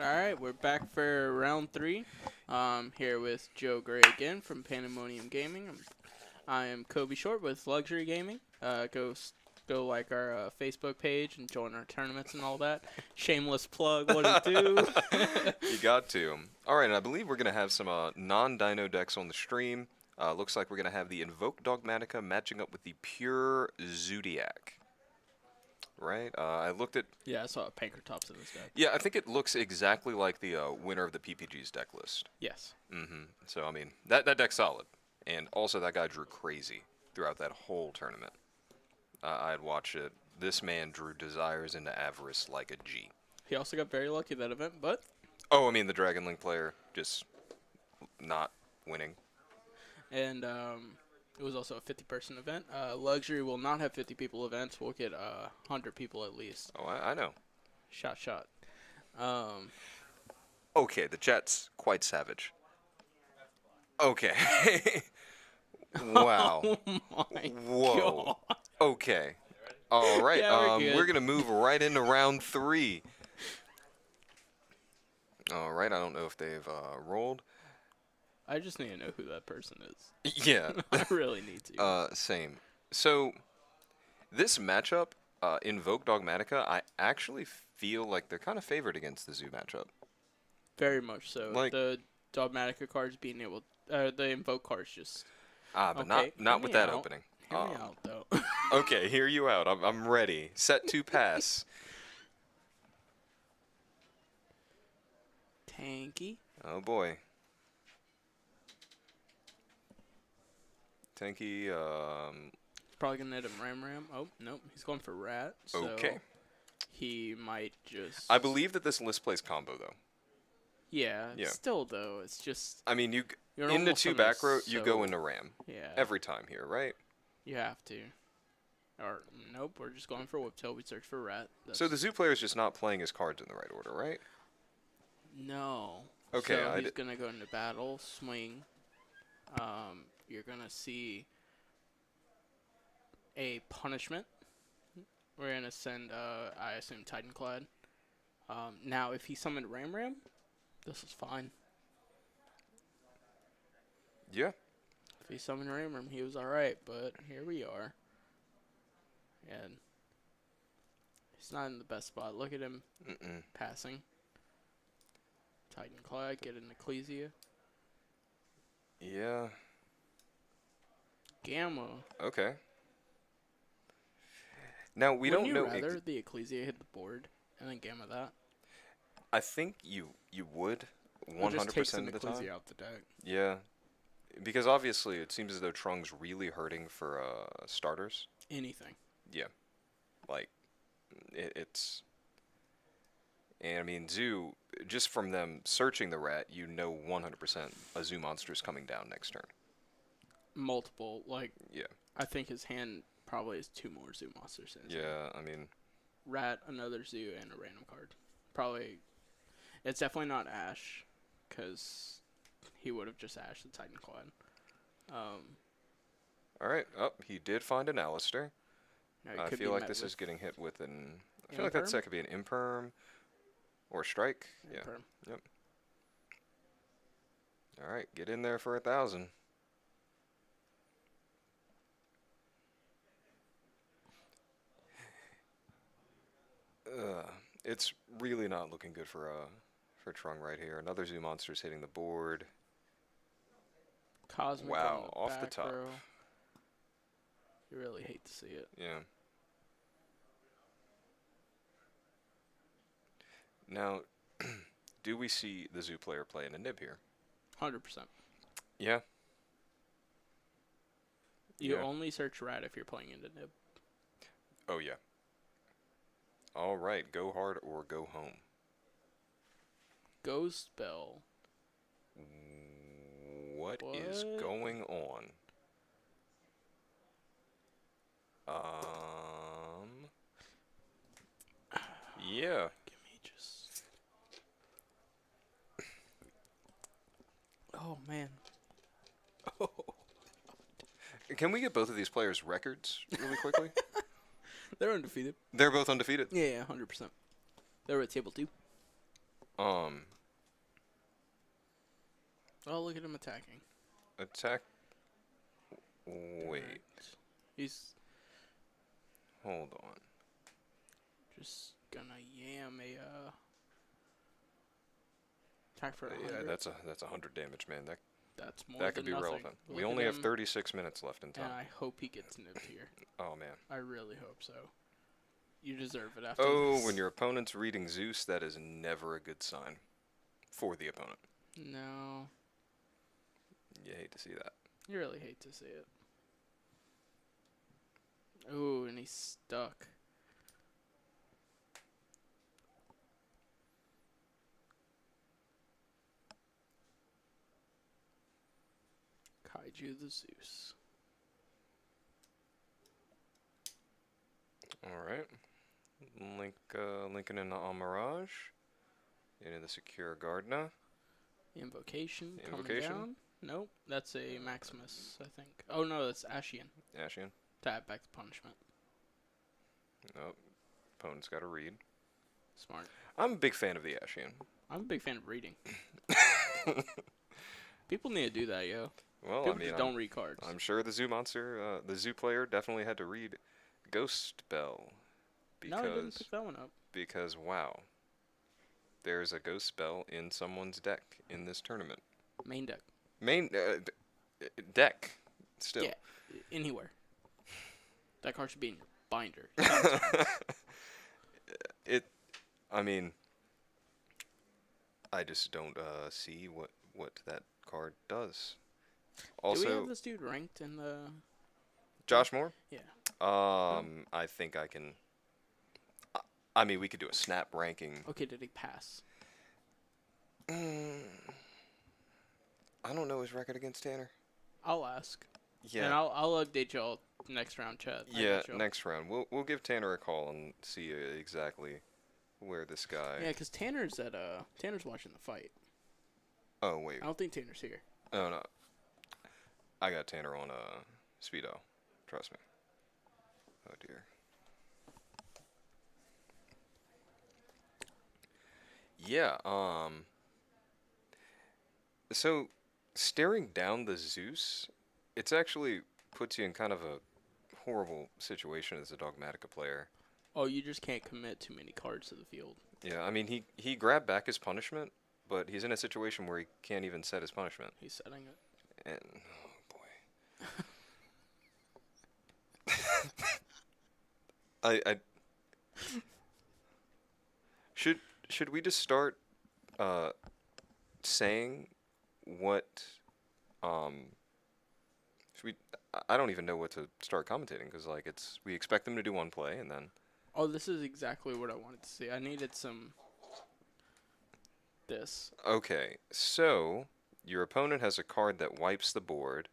right, we're back for round 3. Here with Joe Gray again from Pandemonium Gaming. I am Kobe Short with Luxury Gaming. Go like our Facebook page and join our tournaments and all that. Shameless plug, what it do? You got to. All right, and I believe we're going to have some non-Dino decks on the stream. Looks like we're going to have the Invoke Dogmatica matching up with the Pure Zodiac. Right? I looked at... Yeah, I saw Pankratops in this deck. Yeah, I think it looks exactly like the winner of the PPG's deck list. Yes. So, I mean, that deck's solid. And also, that guy drew crazy throughout that whole tournament. I had watched it. This man drew Desires into Avarice like a G. He also got very lucky that event, but... Oh, I mean, the Dragon Link player just not winning. And it was also a 50-person event. Luxury will not have 50 people events. We'll get 100 people at least. Oh, I know. Shot. Okay, the chat's quite savage. Okay. Wow. Oh my Whoa. God. Okay. All right. Yeah, we're good. We're going to move right into round 3. All right. I don't know if they've rolled. I just need to know who that person is. Yeah. I really need to. Same. So, this matchup, Invoke Dogmatica, I actually feel like they're kind of favored against the Zoo matchup. Very much so. like- The Dogmatica cards being able... the Invoke cards just... But Okay, not hear with me that out. opening. Hear me out, though. Okay, hear you out. I'm ready. Set to pass. Tanky. Oh boy. Tanky, Probably going to hit him Ram. Oh, nope. He's going for Rat. So okay. he might just... I believe that this list plays combo, though. Yeah, Yeah. still, though, it's just... I mean, You're into almost 2 on back the row, you go so- into Ram. Yeah. Every time here, right? You have to. Or, nope, we're just going for Whiptail. We search for Rat. So the Zoo player is just not playing his cards in the right order, right? No. Okay, So I he's did- going to go into battle, swing. You're going to see a punishment. We're going to send, I assume, Titanclad. Now, if he summoned Ram, this is fine. Yeah. If he summoned Ram, he was alright, but here we are. And he's not in the best spot. Look at him passing. Titanclad, get an Ecclesia. Yeah. Gamma. Okay. Now, we Wouldn't don't you know... rather the Ecclesia hit the board and then Gamma that? I think you would Or just 100% takes an of the time. Ecclesia out the deck. Yeah. Because obviously it seems as though Trung's really hurting for starters. Anything. Yeah. Like, it's... And I mean, Zoo, just from them searching the Rat, you know 100% a Zoo monster is coming down next turn. Multiple. Like, Yeah. I think his hand probably has 2 more Zoo monsters in it. Yeah, I mean... Rat, another Zoo, and a random card. Probably. It's definitely not Ash, because he would have just Ashed the Titanclad. Alright, he did find an Alistair. Now he I could feel be like met this with is getting hit with an... I feel like that Imperm? set could be an Imperm or Strike. Yeah. Imperm. Yep. Alright, get in there for 1,000. It's really not looking good for Trung right here. Another Zoo monster's hitting the board. Cosmic Wow, on off the back top. row. You really hate to see it. Yeah. Now, do we see the Zoo player playing a nib here? 100%. Yeah. You Yeah. only search Rat if you're playing into Nib. Oh, yeah. All right, go hard or go home. Ghost Spell. What is What? going on? Yeah. Give me just... Oh, man. Oh. Can we get both of these players' records really quickly? They're undefeated. They're both undefeated. Yeah, 100%. They were at table 2. Um, Oh, look at him attacking. attack. Wait, He's hold on. just gonna yam a attack for Yeah, 100. that's 100 damage, man. That's more That than could be nothing. relevant. We Look only at have him, 36 minutes left in and time. I hope he gets nipped here. Oh man. I really hope so. You deserve it after Oh, this. when your opponent's reading Zeus, that is never a good sign for the opponent. No, You hate to see that. you really hate to see it. Ooh, and he's stuck. Kaiju the Zeus. All right. Lincoln and Amirage. Into the Secure Gardna. Invocation Invocation? coming down. Nope, that's a Maximus, I think. Oh no, that's Ashian. Ashian. Tap back to punishment. Nope. Opponent's got to read. Smart. I'm a big fan of the Ashian. I'm a big fan of reading. People need to do that, yo. Well, People I mean, just don't read cards. I'm sure the zoo monster, the zoo player definitely had to read Ghost Bell. No, he didn't pick that one up. Because, wow. There's a Ghost Spell in someone's deck in this tournament. Main deck. Main deck, still. Yeah, anywhere. That card should be in your binder. I mean, I just don't see what that card does. Do we Also, have this dude ranked in the... Josh Moore. Yeah. I think I can. I mean, we could do a snap ranking. Okay, did he pass? I don't know his record against Tanner. I'll ask. Yeah. And I'll update y'all next round chat. Yeah, next round. We'll give Tanner a call and see exactly where this guy. Yeah, because Tanner's watching the fight. Oh wait. I don't think Tanner's here. Oh no. I got Tanner on Speedo. Trust me. Oh dear. Yeah. So staring down the Zeus, it's actually puts you in kind of a horrible situation as a Dogmatica player. Oh, you just can't commit too many cards to the field. Yeah, I mean he grabbed back his punishment, but he's in a situation where he can't even set his punishment. He's setting it. And oh boy. I should we just start saying what should we I don't even know what to start commentating because like we expect them to do one play and then Oh, this is exactly what I wanted to see. I needed some... This. okay, so your opponent has a card that wipes the board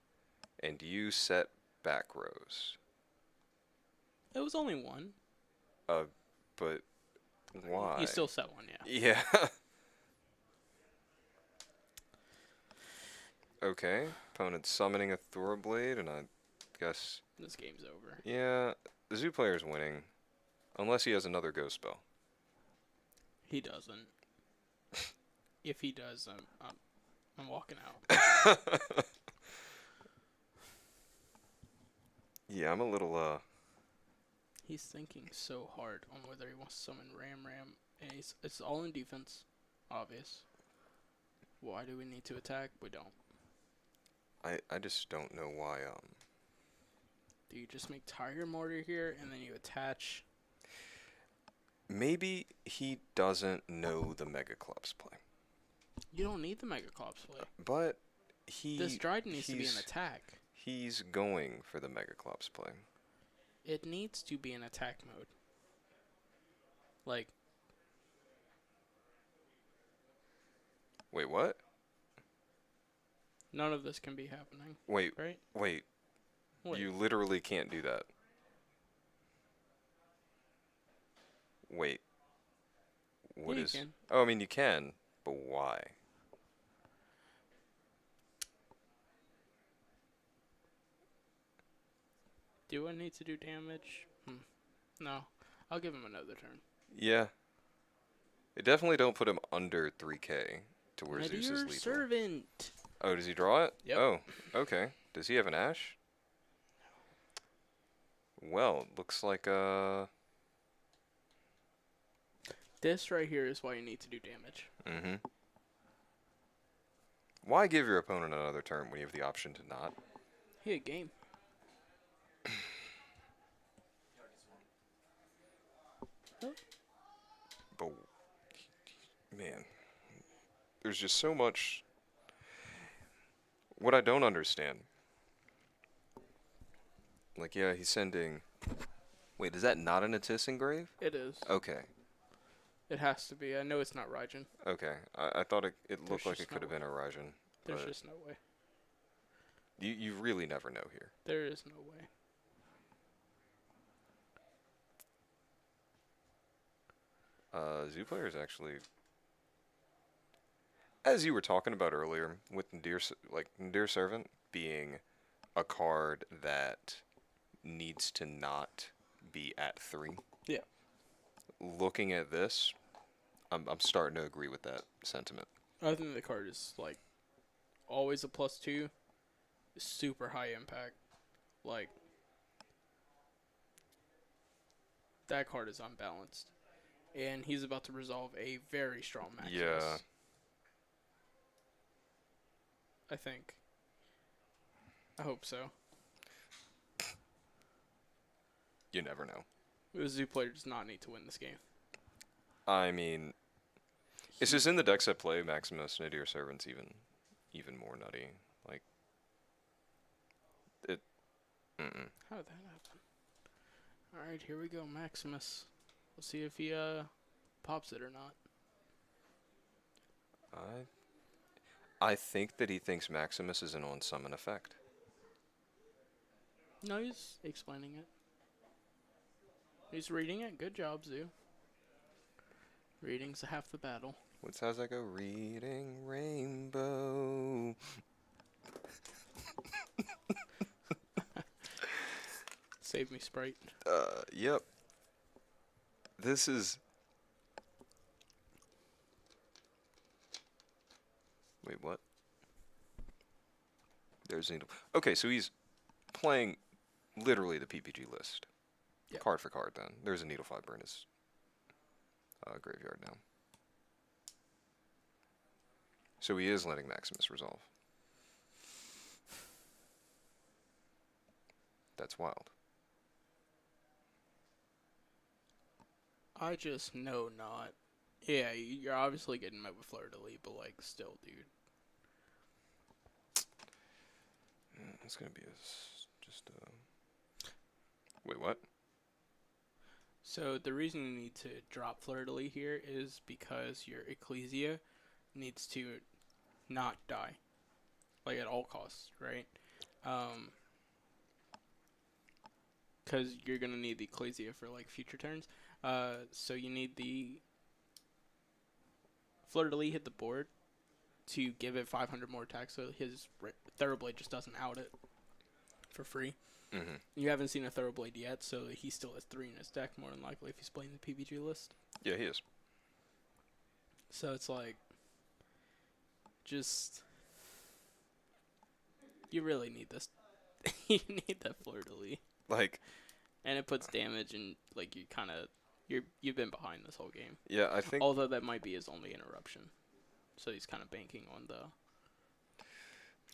and you set back rows. It was only one. But why? You still set one, yeah. Yeah. Okay. Opponent's summoning a Thorblade, and I guess... This game's over. Yeah, the Zoo player's winning. Unless he has another Ghost Spell. He doesn't. If he does, I'm walking out. Yeah, I'm a little, He's thinking so hard on whether he wants to summon Ram, and it's all in defense, obvious. Why do we need to attack? We don't. I just don't know why, Do you just make Tiger Mortar here, and then you attach... Maybe he doesn't know the Mega Clubs play. You don't need the Mega Clops play. But This Dryden needs to be an attack. He's going for the Mega Clubs play. It needs to be an attack mode. Like... Wait, what? None of this can be happening, Wait, right? wait. Wait. You literally can't do that. Wait. What Yeah, you is? can. Oh, I mean you can, but why? Do I need to do damage? No. I'll give him another turn. Yeah. They definitely don't put him under 3K to where Zeus is Meteor lethal. Servant. Oh, does he draw it? Yep. Oh, okay. Does he have an Ash? Well, looks like This right here is why you need to do damage. Mm-hmm. Why give your opponent another turn when you have the option to not? He had game. But man, there's just so much. What I don't understand. Like, yeah, he's sending. Wait, is that not an Atis Engrave? It is. Okay. It has to be. I know it's not Raijin. Okay. I thought it There's looked like just it could no have been a Raijin. There's But just no way. you really never know here. There is no way. Zoo player is actually, as you were talking about earlier, with Nadir Servant being a card that needs to not be at 3. Yeah. Looking at this, I'm starting to agree with that sentiment. I think the card is like always a +2, super high impact. Like that card is unbalanced, and he's about to resolve a very strong Maximus. Yeah. I think. I hope so. You never know. The Zoo player does not need to win this game. I mean, it's just in the deck set play, Maximus Nadir Servant's even more nutty. Like, it. How did that happen? Alright, here we go, Maximus. We'll see if he pops it or not. I think that he thinks Maximus is an on summon effect. No, he's explaining it. He's reading it. Good job, Zoo. Reading's half the battle. How's that go? Reading Rainbow. Save me, Sprite. Yep. This is. Wait, what? There's Needle. Okay, so he's playing literally the PPG list. Yep. Card for card, then. There's a Needle Fiber in his graveyard now. So he is letting Maximus resolve. That's wild. I just know not. Yeah, you're obviously getting met with Fleur de Lis, but like, still, dude. It's gonna be Wait, what? So the reason you need to drop Fleur de Lis here is because your Ecclesia needs to not die, like at all costs, right? Because you're gonna need the Ecclesia for like future turns. So you need the Fleur de Lis hit the board to give it 500 more attack, so his Thoroughblade just doesn't out it for free. Mm-hmm. You haven't seen a Thoroughblade yet, so he still has 3 in his deck, more than likely, if he's playing the PBG list. Yeah, he is. So it's like, just, you really need this. You need that Fleur de Lis. Like, And it puts damage, and like you kind of, you've been behind this whole game. yeah, I think. Although that might be his only interruption, so he's kind of banking on the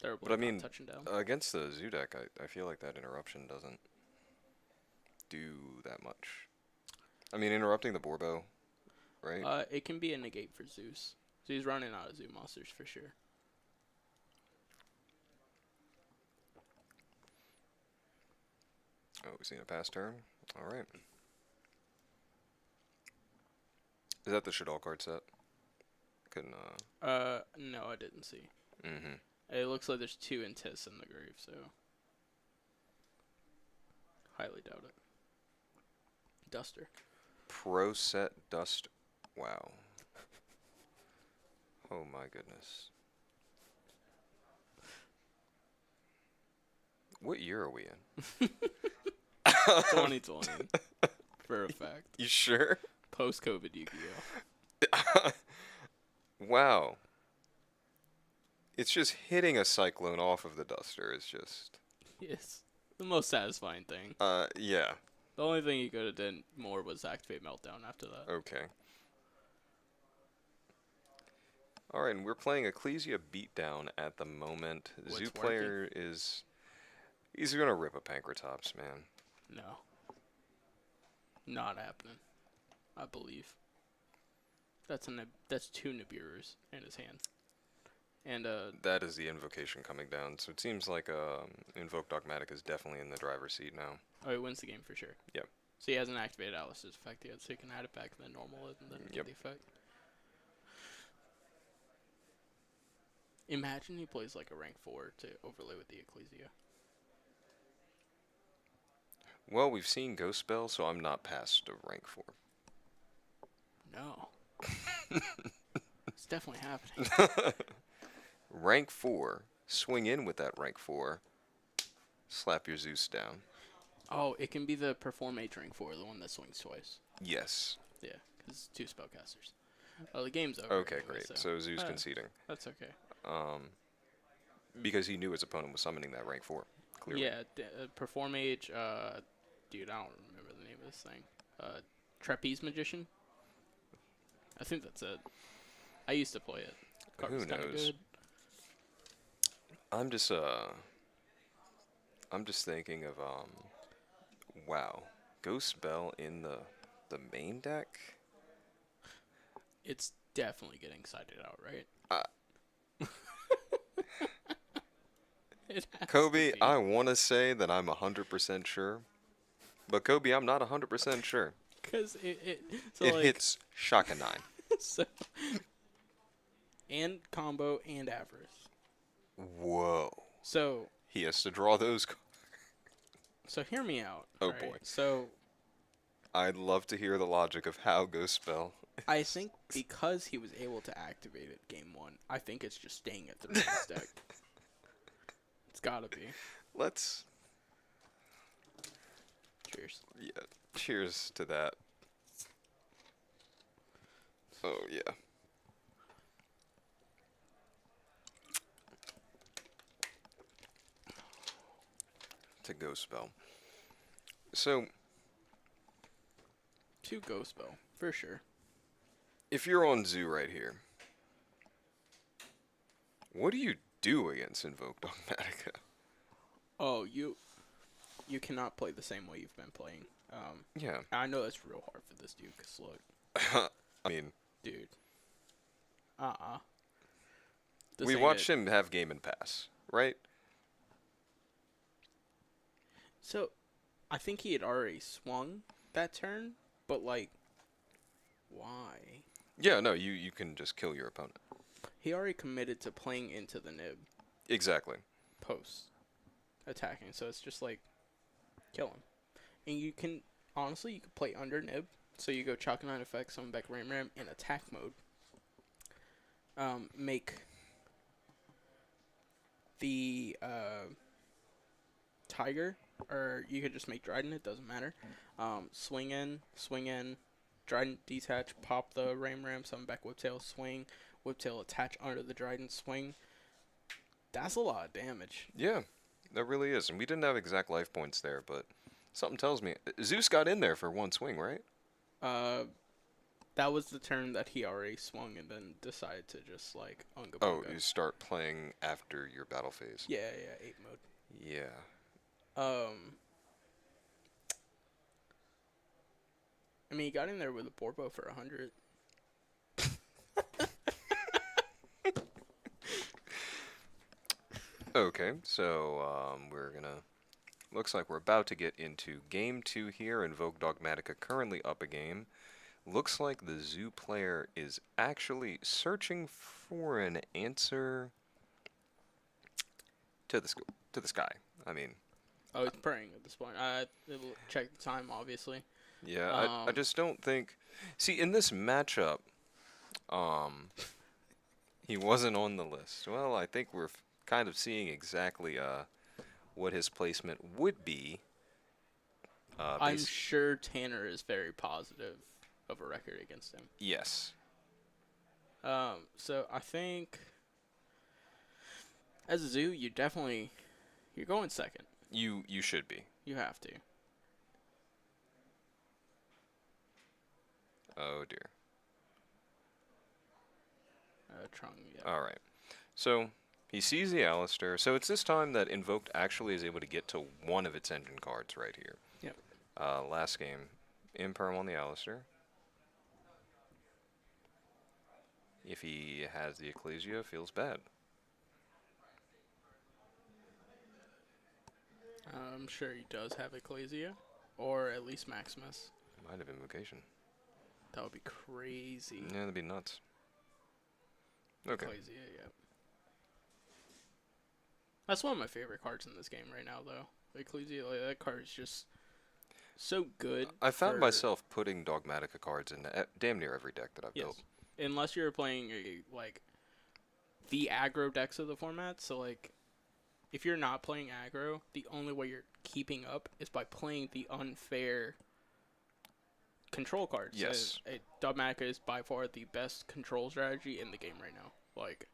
Thoroughblade But I mean, touching down. Against the Zoo deck, I feel like that interruption doesn't do that much. I mean, interrupting the Borbo, right? It can be a negate for Zeus. So he's running out of Zoo monsters for sure. Oh, we've seen a pass turn. All right. Is that the Shaddoll card set? Couldn't. No, I didn't see. Mm-hmm. It looks like there's 2 Intis in the grave, so highly doubt it. Duster. Pro set dust. Wow. Oh my goodness. What year are we in? 2020. For a fact. You sure? Post-COVID Yu-Gi-Oh. Wow. It's just hitting a Cyclone off of the Duster is just, It's the most satisfying thing. yeah. The only thing he could have done more was activate Meltdown after that. Okay. Alright, and we're playing Ecclesia Beatdown at the moment. What's Zoo player is... He's gonna rip a Pankratops, man. No. Not happening. I believe. That's two Nibiru's in his hand. And That is the invocation coming down, so it seems like Invoke Dogmatic is definitely in the driver's seat now. oh, he wins the game for sure. Yep. So he hasn't activated Alice's effect yet, so he can add it back and then normal it and then get Yep. the effect. Imagine he plays like a rank 4 to overlay with the Ecclesia. Well, we've seen Ghost Spell, so I'm not past a rank 4. No. It's definitely happening. Rank 4. Swing in with that rank 4. Slap your Zeus down. Oh, it can be the Perform Mage rank 4, the one that swings twice. Yes. Yeah, because 2 spellcasters. Oh, the game's over. Okay, anyway, great. So Zeus conceding. That's okay. Because he knew his opponent was summoning that rank 4. Clearly. Yeah, Perform Mage, dude, I don't remember the name of this thing. Trapeze Magician? I think that's it. I used to play it. Card Who was kinda knows? good. I'm just thinking of wow. Ghost Spell in the main deck? It's definitely getting sided out, right? It has Kobe, to be. I want to say that I'm 100% sure. But Kobe, I'm not 100% sure. Because it It like, hits Shaka 9. so, and combo and avarice. Whoa. So He has to draw those. so hear me out. Oh, right? boy. So I'd love to hear the logic of how Ghost Spell. I think because he was able to activate it game 1, I think it's just staying at the base deck. It's gotta be. Let's. Cheers. Yeah. Cheers to that. Oh, yeah. To Ghost Spell. So, 2 Ghost Spell, for sure. if you're on Zoo right here, what do you do against Invoke Dogmatica? Oh, you cannot play the same way you've been playing. Yeah. I know that's real hard for this dude, because look, I mean, dude. we watched him have game and pass, right? So, I think he had already swung that turn, but like, why? Yeah, no, you can just kill your opponent. He already committed to playing into the nib Exactly. post attacking, so it's just like, kill him. And you can, honestly, you could play under nib, so you go Chalk 9 effect, summon back Ram Ram in attack mode. Make the Tiger, or you could just make Dryden, it doesn't matter. Swing in, Dryden detach, pop the Ram Ram, summon back Whiptail, swing, Whiptail attach under the Dryden, swing. That's a lot of damage. Yeah, that really is. And we didn't have exact life points there, but something tells me Zeus got in there for one swing, right? That was the turn that he already swung and then decided to just like unga Oh, bunga. you start playing after your battle phase. Yeah, 8 mode. Yeah. I mean, he got in there with a Borbo for 100. Okay, so we're gonna. Looks like we're about to get into game 2 here. Invoke Dogmatica currently up a game. Looks like the Zoo player is actually searching for an answer to the sky. I mean, Oh, he's praying at this point. It'll check the time, obviously. yeah, I just don't think. See, in this matchup, he wasn't on the list. Well, I think we're kind of seeing exactly what his placement would be. I'm sure Tanner is very positive of a record against him. Yes. So I think as a zoo, you're going second. You should be. You have to. Oh dear. Trung, yeah. All right. So he sees the Alistair. So it's this time that Invoked actually is able to get to one of its engine cards right here. Yep. Last game, Imperm on the Alistair. If he has the Ecclesia, feels bad. I'm sure he does have Ecclesia, or at least Maximus. Might have Invocation. That would be crazy. Yeah, that'd be nuts. Okay. Ecclesia, yeah. That's one of my favorite cards in this game right now, though. Ecclesia, like, that card is just so good. I found for- myself putting Dogmatica cards in damn near every deck that I've Yes. built. Unless you're playing like the aggro decks of the format, so like if you're not playing aggro, the only way you're keeping up is by playing the unfair control cards. Yes. Dogmatica is by far the best control strategy in the game right now. Like,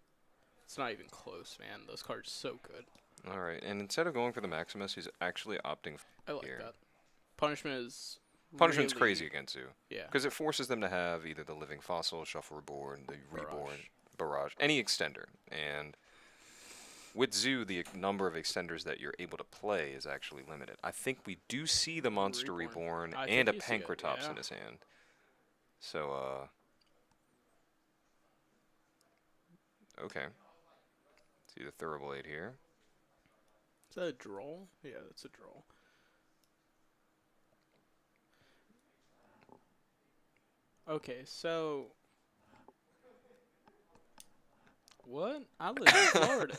it's not even close, man. Those cards are so good. All right, and instead of going for the Maximus, he's actually opting I like here. that. Punishment is Punishment's really- crazy against Zoo. Yeah. Because it forces them to have either the Living Fossil, Shuffle Reborn, the Reborn, Barrage. Barrage, any extender. And with Zoo, the number of extenders that you're able to play is actually limited. I think we do see the Monster Reborn. Reborn I and a think you see it, Pankratops yeah. in his hand. So, okay. See the Thoroughblade here. Is that a droll? Yeah, that's a droll. Okay, so what? I live in Florida.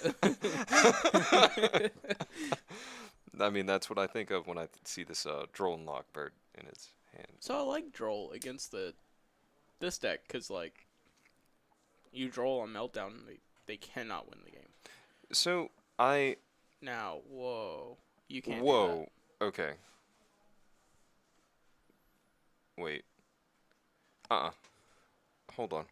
I mean, that's what I think of when I see this Drone Lockbird in his hand. So I like droll against this deck because like you droll on meltdown, and they cannot win the game. So, Now, whoa, you can't. do Whoa. Okay. Wait. Hold on.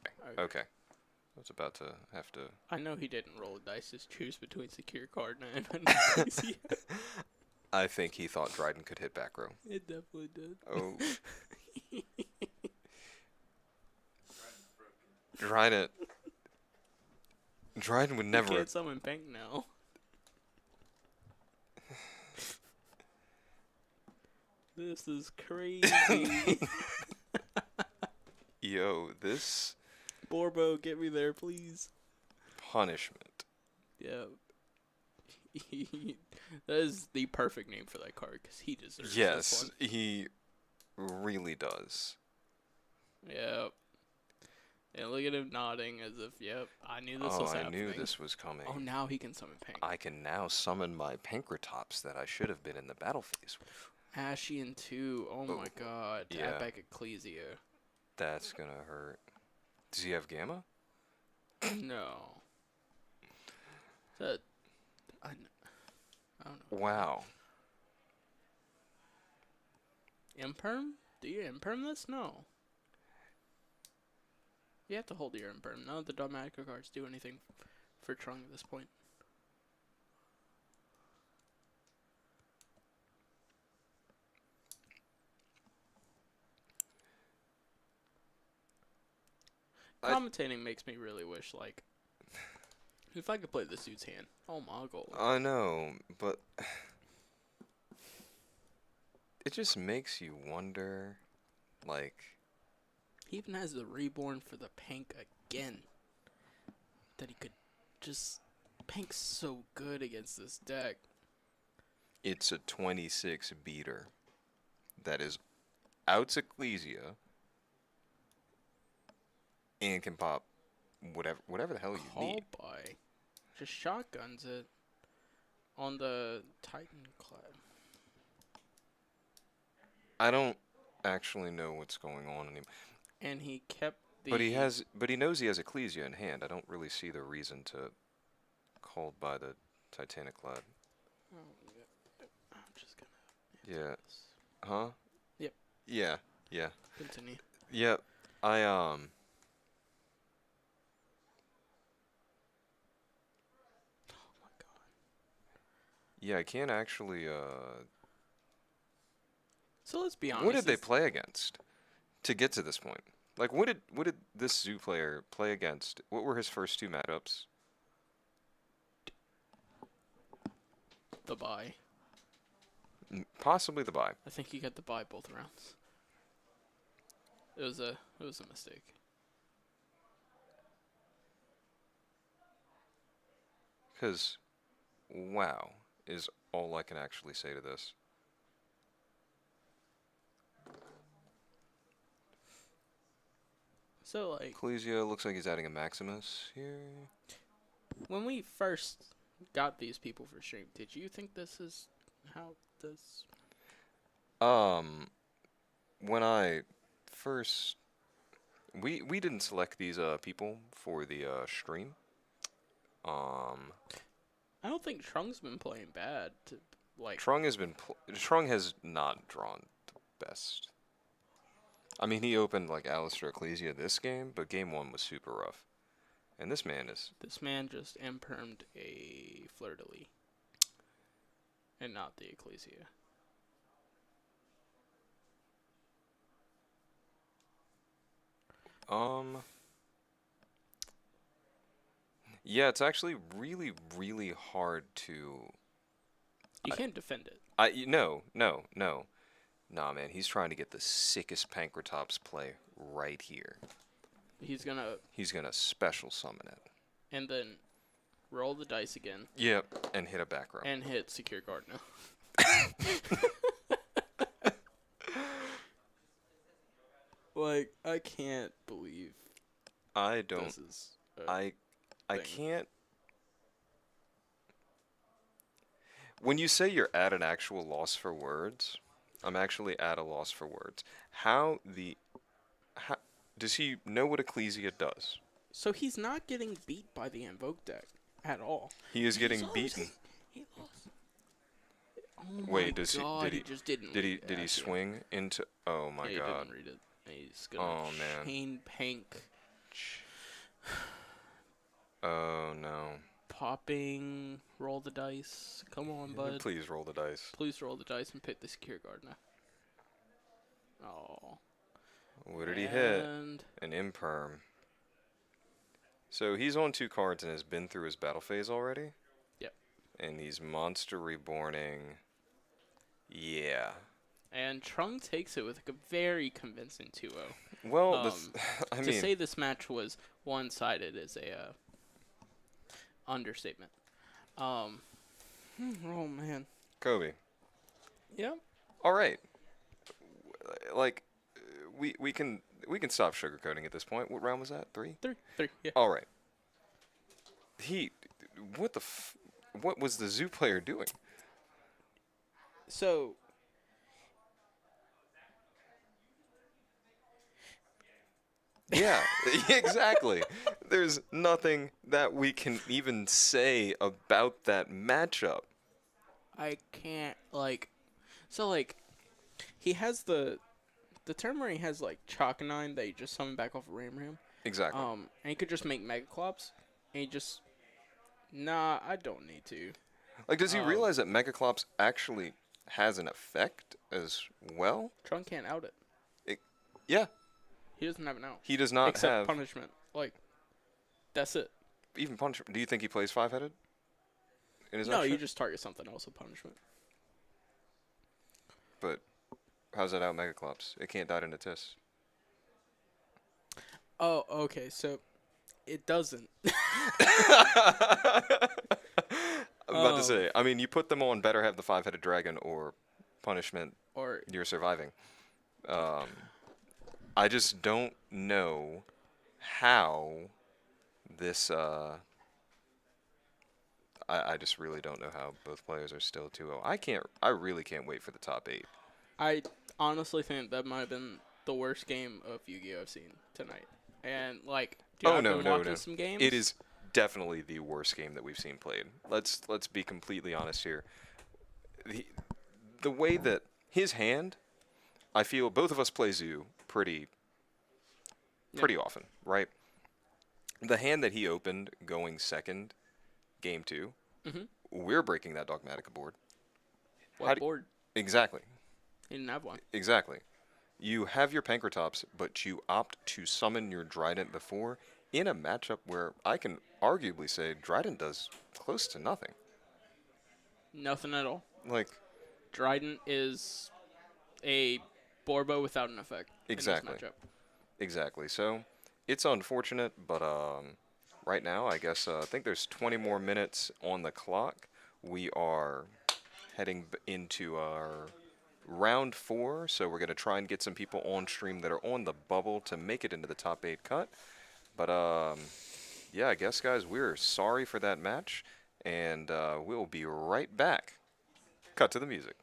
that. Okay. I was about to have to. I know he didn't roll a dice. Just choose between secure card and Ecclesia. I think he thought Dryden could hit back row. It definitely did. Oh. Dryden. Dryden would You never. can't summon Pink now. This is crazy. Yo, this Borbo, get me there, please. punishment. Yeah. That is the perfect name for that card because he deserves this Yes, one. he really does. Yep. And look at him nodding as if, yep, I knew this Oh, was I happening. knew this was coming. Oh, now he can summon Pink. I can now summon my Pankratops that I should have been in the battle phase with. Ashian 2. Oh my god. yeah. Tap back Ecclesia. That's gonna hurt. Does he have Gamma? No. That. I don't know. Wow. Imperm? Do you imperm this? No. You have to hold your imperm. None of the Dogmatica cards do anything for Trung at this point. Commentating makes me really wish, like, if I could play this dude's hand. Oh my god. I know, but it just makes you wonder, like, He even has the reborn for the Pink again. That he could just. Pink's so good against this deck. it's a 26 beater that is outs Ecclesia and can pop whatever the hell you Call need. by. Just shotguns it on the Titan Clad. I don't actually know what's going on anymore. And he kept the. But he knows he has Ecclesia in hand. I don't really see the reason to called by the Titanic Clad. Oh, yeah. I'm just gonna. Yeah. Huh? Yep. Yeah. Yeah. Continue. Yep. Yeah, I can't actually. So let's be honest. What did they it's- play against to get to this point? Like, what did this Zoo player play against? What were his first two matchups? The bye. Possibly the bye. I think he got the bye both rounds. It was a mistake. Because, wow, is all I can actually say to this. So like Ecclesia looks like he's adding a Maximus here. when we first got these people for stream, did you think this is how this? When I first, we didn't select these people for the stream. I don't think Trung's been playing bad. Like Trung has not drawn the best. I mean, he opened like Alistair Ecclesia this game, but game one was super rough. And this man is this man just impermed a Fleur de Lis, and not the Ecclesia. yeah, it's actually really, really hard to. You can't defend it. No. Nah, man, he's trying to get the sickest Pankratops play right here. He's gonna He's gonna special summon it. and then roll the dice again Yep, and hit a back row. and hit Secure Guard now. Like I can't believe I don't. this is. a I thing. can't. When you say you're at an actual loss for words, I'm actually at a loss for words. How does he know what Ecclesia does? So he's not getting beat by the Invoke deck at all. He is getting He's beaten. losing. He lost. Oh Wait, my does he- God, did he he- just didn't. Did he read did he that, yeah. swing into? Oh my Yeah, he God! didn't read it. He's gonna Oh, man. chain pank, Oh no! popping, roll the dice. Come on, bud. Please roll the dice. Please roll the dice and pick the Secure Guard now. Oh. What did he hit? And An imperm. So he's on 2 cards and has been through his battle phase already? Yep. And he's monster reborning. Yeah. And Trung takes it with a very convincing 2-0. Well, I To mean, say this match was one-sided is a understatement. Oh man. Kobe. Yeah. All right. Like, we can stop sugarcoating at this point. What round was that? 3? Three. Yeah. All right. What was the Zoo player doing? So Yeah, exactly. There's nothing that we can even say about that matchup. I can't he has the turn where he has like Chalk-9 that he just summoned back off of Ram. Exactly. And he could just make Megaclops, and he just I don't need to. Like, does he realize that Megaclops actually has an effect as well? Trunk can't out it. Yeah, He doesn't have an out. he does not Except have punishment. Like that's it. even punishment. Do you think he plays 5-headed? In his No, next you shot? just target something else with punishment. But how's that out Megaclops? It can't die into Tis. Oh, okay. So it doesn't. I'm about to say. I mean, you put them on better have the 5-headed dragon or punishment. Or You're surviving. I just don't know how this. I just really don't know how both players are still 2-0. I really can't wait for the top 8. I honestly think that might have been the worst game of Yu-Gi-Oh! I've seen tonight. And like, do you Oh have no, been no, watching no! some games? It is definitely the worst game that we've seen played. Let's be completely honest here. The way that his hand, I feel both of us play Zoo pretty often, right? The hand that he opened going second, game 2, we're breaking that Dogmatica board. How What do- board? Exactly. He didn't have one. Exactly. You have your Pankratops, but you opt to summon your Dryden before in a matchup where I can arguably say Dryden does close to nothing. Nothing at all. Like, Dryden is a Borbo without an effect. Exactly. In this matchup. exactly. So it's unfortunate, but right now, I guess I think there's 20 more minutes on the clock. We are heading into our round 4, so we're going to try and get some people on stream that are on the bubble to make it into the top 8 cut. But yeah, I guess, guys, we're sorry for that match, and we'll be right back. Cut to the music.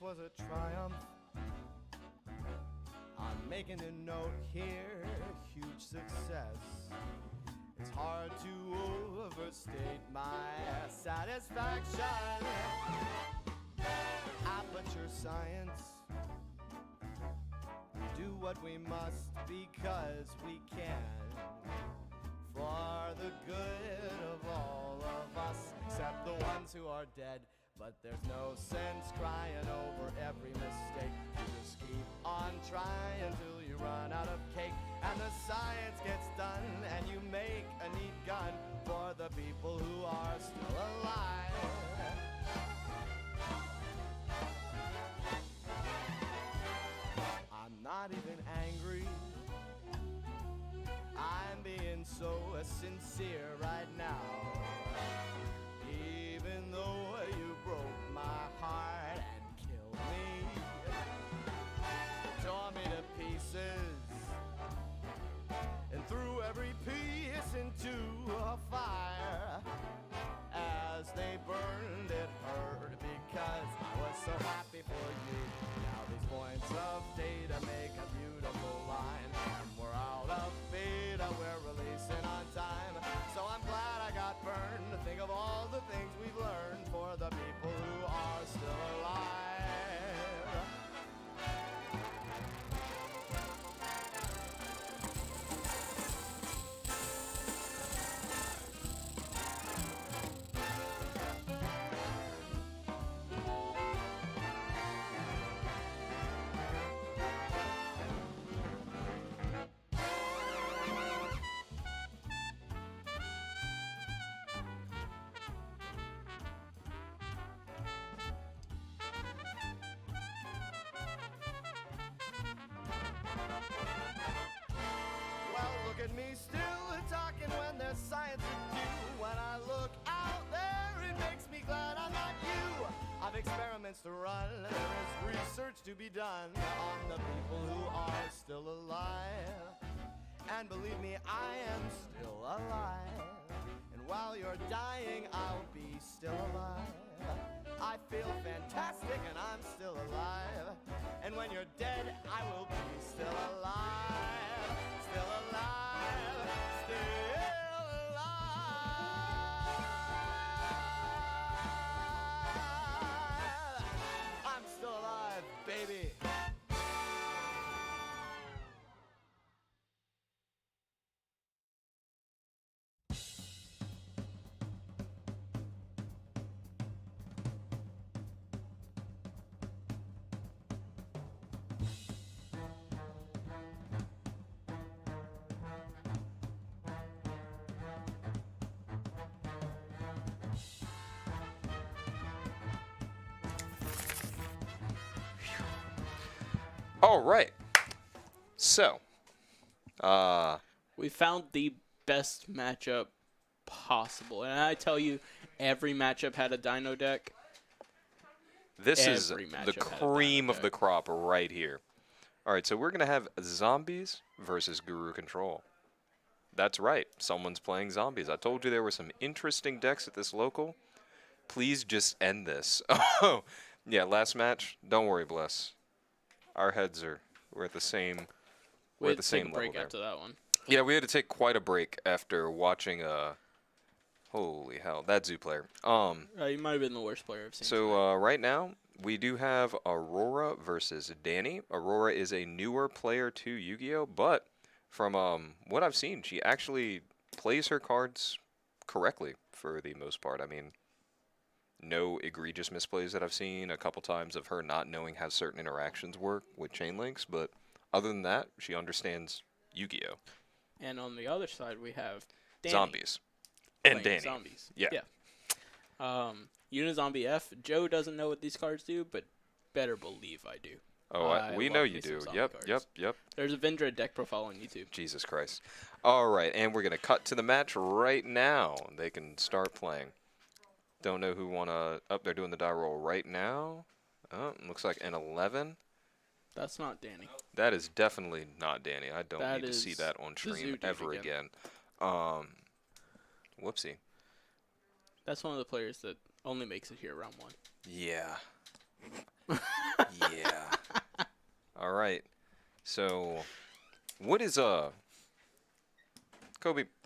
was a triumph. I'm making a note here, huge success. It's hard to overstate my satisfaction. Aperture science. Do what we must because we can. For the good of all of us, except the ones who are dead. But there's no sense crying over every mistake. You just keep on trying till you run out of cake. And the science gets done, and you make a neat gun for the people who are still alive. I'm not even angry. I'm being so sincere right now. Even though you broke my heart and killed me, tore me to pieces, and threw every piece into a fire. As they burned, it hurt because I was so happy for you. Now these points of data make a beautiful line. And we're out of beta, we're releasing on time. So I'm glad I got burned to think of all the things we've learned for the people who are still alive. Well, look at me still talking when there's science to do. When I look out there, it makes me glad I'm not you. I've experiments to run, there is research to be done on the people who are still alive. And believe me, I am still alive. And while you're dying, I'll be still alive. I feel fantastic and I'm still alive. And when you're dead, I will be still alive. Still alive. Still alive. I'm still alive, baby. All right. So, We found the best matchup possible. And I tell you, every matchup had a Dino deck. this is Every the matchup had a cream Dino of the deck. crop right here. All right, so we're going to have zombies versus Guru Control. That's right. Someone's playing zombies. I told you there were some interesting decks at this local. Please just end this. Oh, yeah, last match. Don't worry, Bless. Our heads we're at the same We we're had at the to take same a break level there. after that one. Yeah, we had to take quite a break after watching holy hell, that Zoo player. You might have been the worst player I've seen. So right now we do have Aurora versus Danny. Aurora is a newer player to Yu-Gi-Oh, but from what I've seen, she actually plays her cards correctly for the most part. I mean, no egregious misplays that I've seen. A couple times of her not knowing how certain interactions work with chain links, but other than that, she understands Yu-Gi-Oh. And on the other side, we have Danny Zombies. And playing Danny. Zombies. Yeah. Unizombie F. Joe doesn't know what these cards do, but better believe I do. Oh, I we love know me you some do. zombie Yep, cards. yep. There's a Vindra deck profile on YouTube. Jesus Christ. All right, and we're going to cut to the match right now. They can start playing. Don't know who want to... Oh, they're doing the die roll right now. Oh, looks like an 11. That's not Danny. That is definitely not Danny. I don't That need to see is that on the Zoo stream dude ever again. again. Whoopsie. That's one of the players that only makes it here round one. Yeah. Yeah. All right. So, what is Kobe?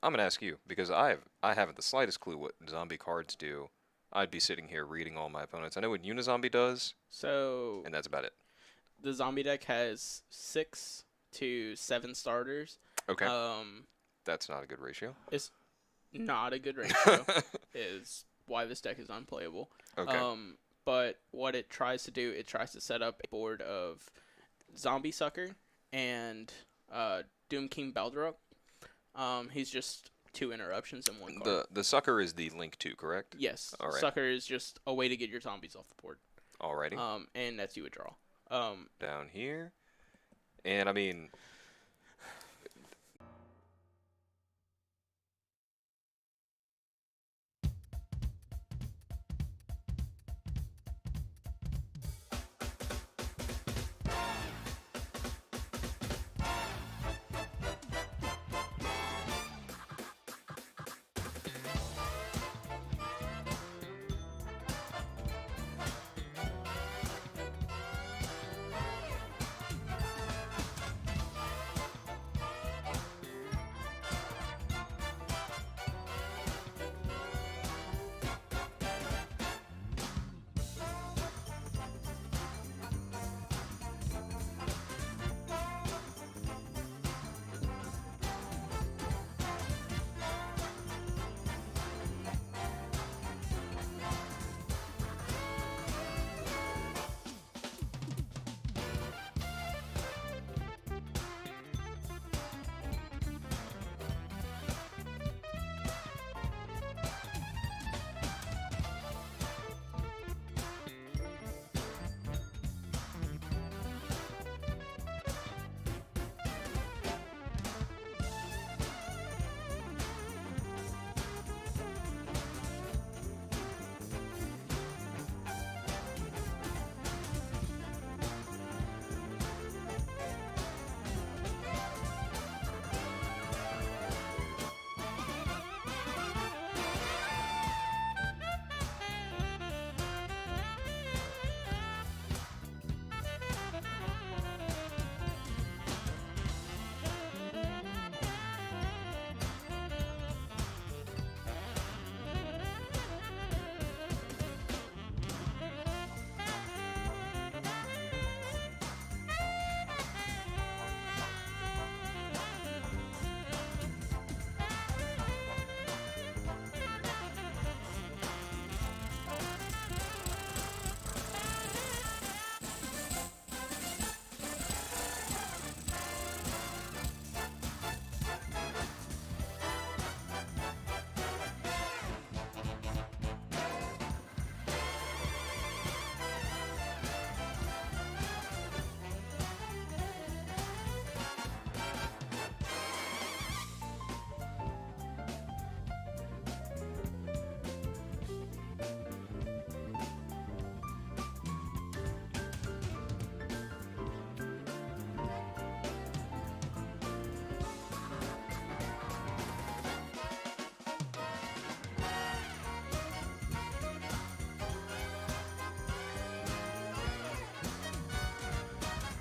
I'm gonna ask you because I haven't the slightest clue what zombie cards do. I'd be sitting here reading all my opponents. I know what Unizombie does, So and that's about it. the zombie deck has 6 to 7 starters. Okay. Um, That's not a good ratio. it's not a good ratio. Is why this deck is unplayable. Okay. But what it tries to do, it tries to set up a board of Zombie Sucker and Doom King Beldrup. He's just 2 interruptions in 1 card. The sucker is the link 2, correct? Yes, All right. Sucker is just a way to get your zombies off the board. Alrighty. And that's you a draw. Down here. And I mean,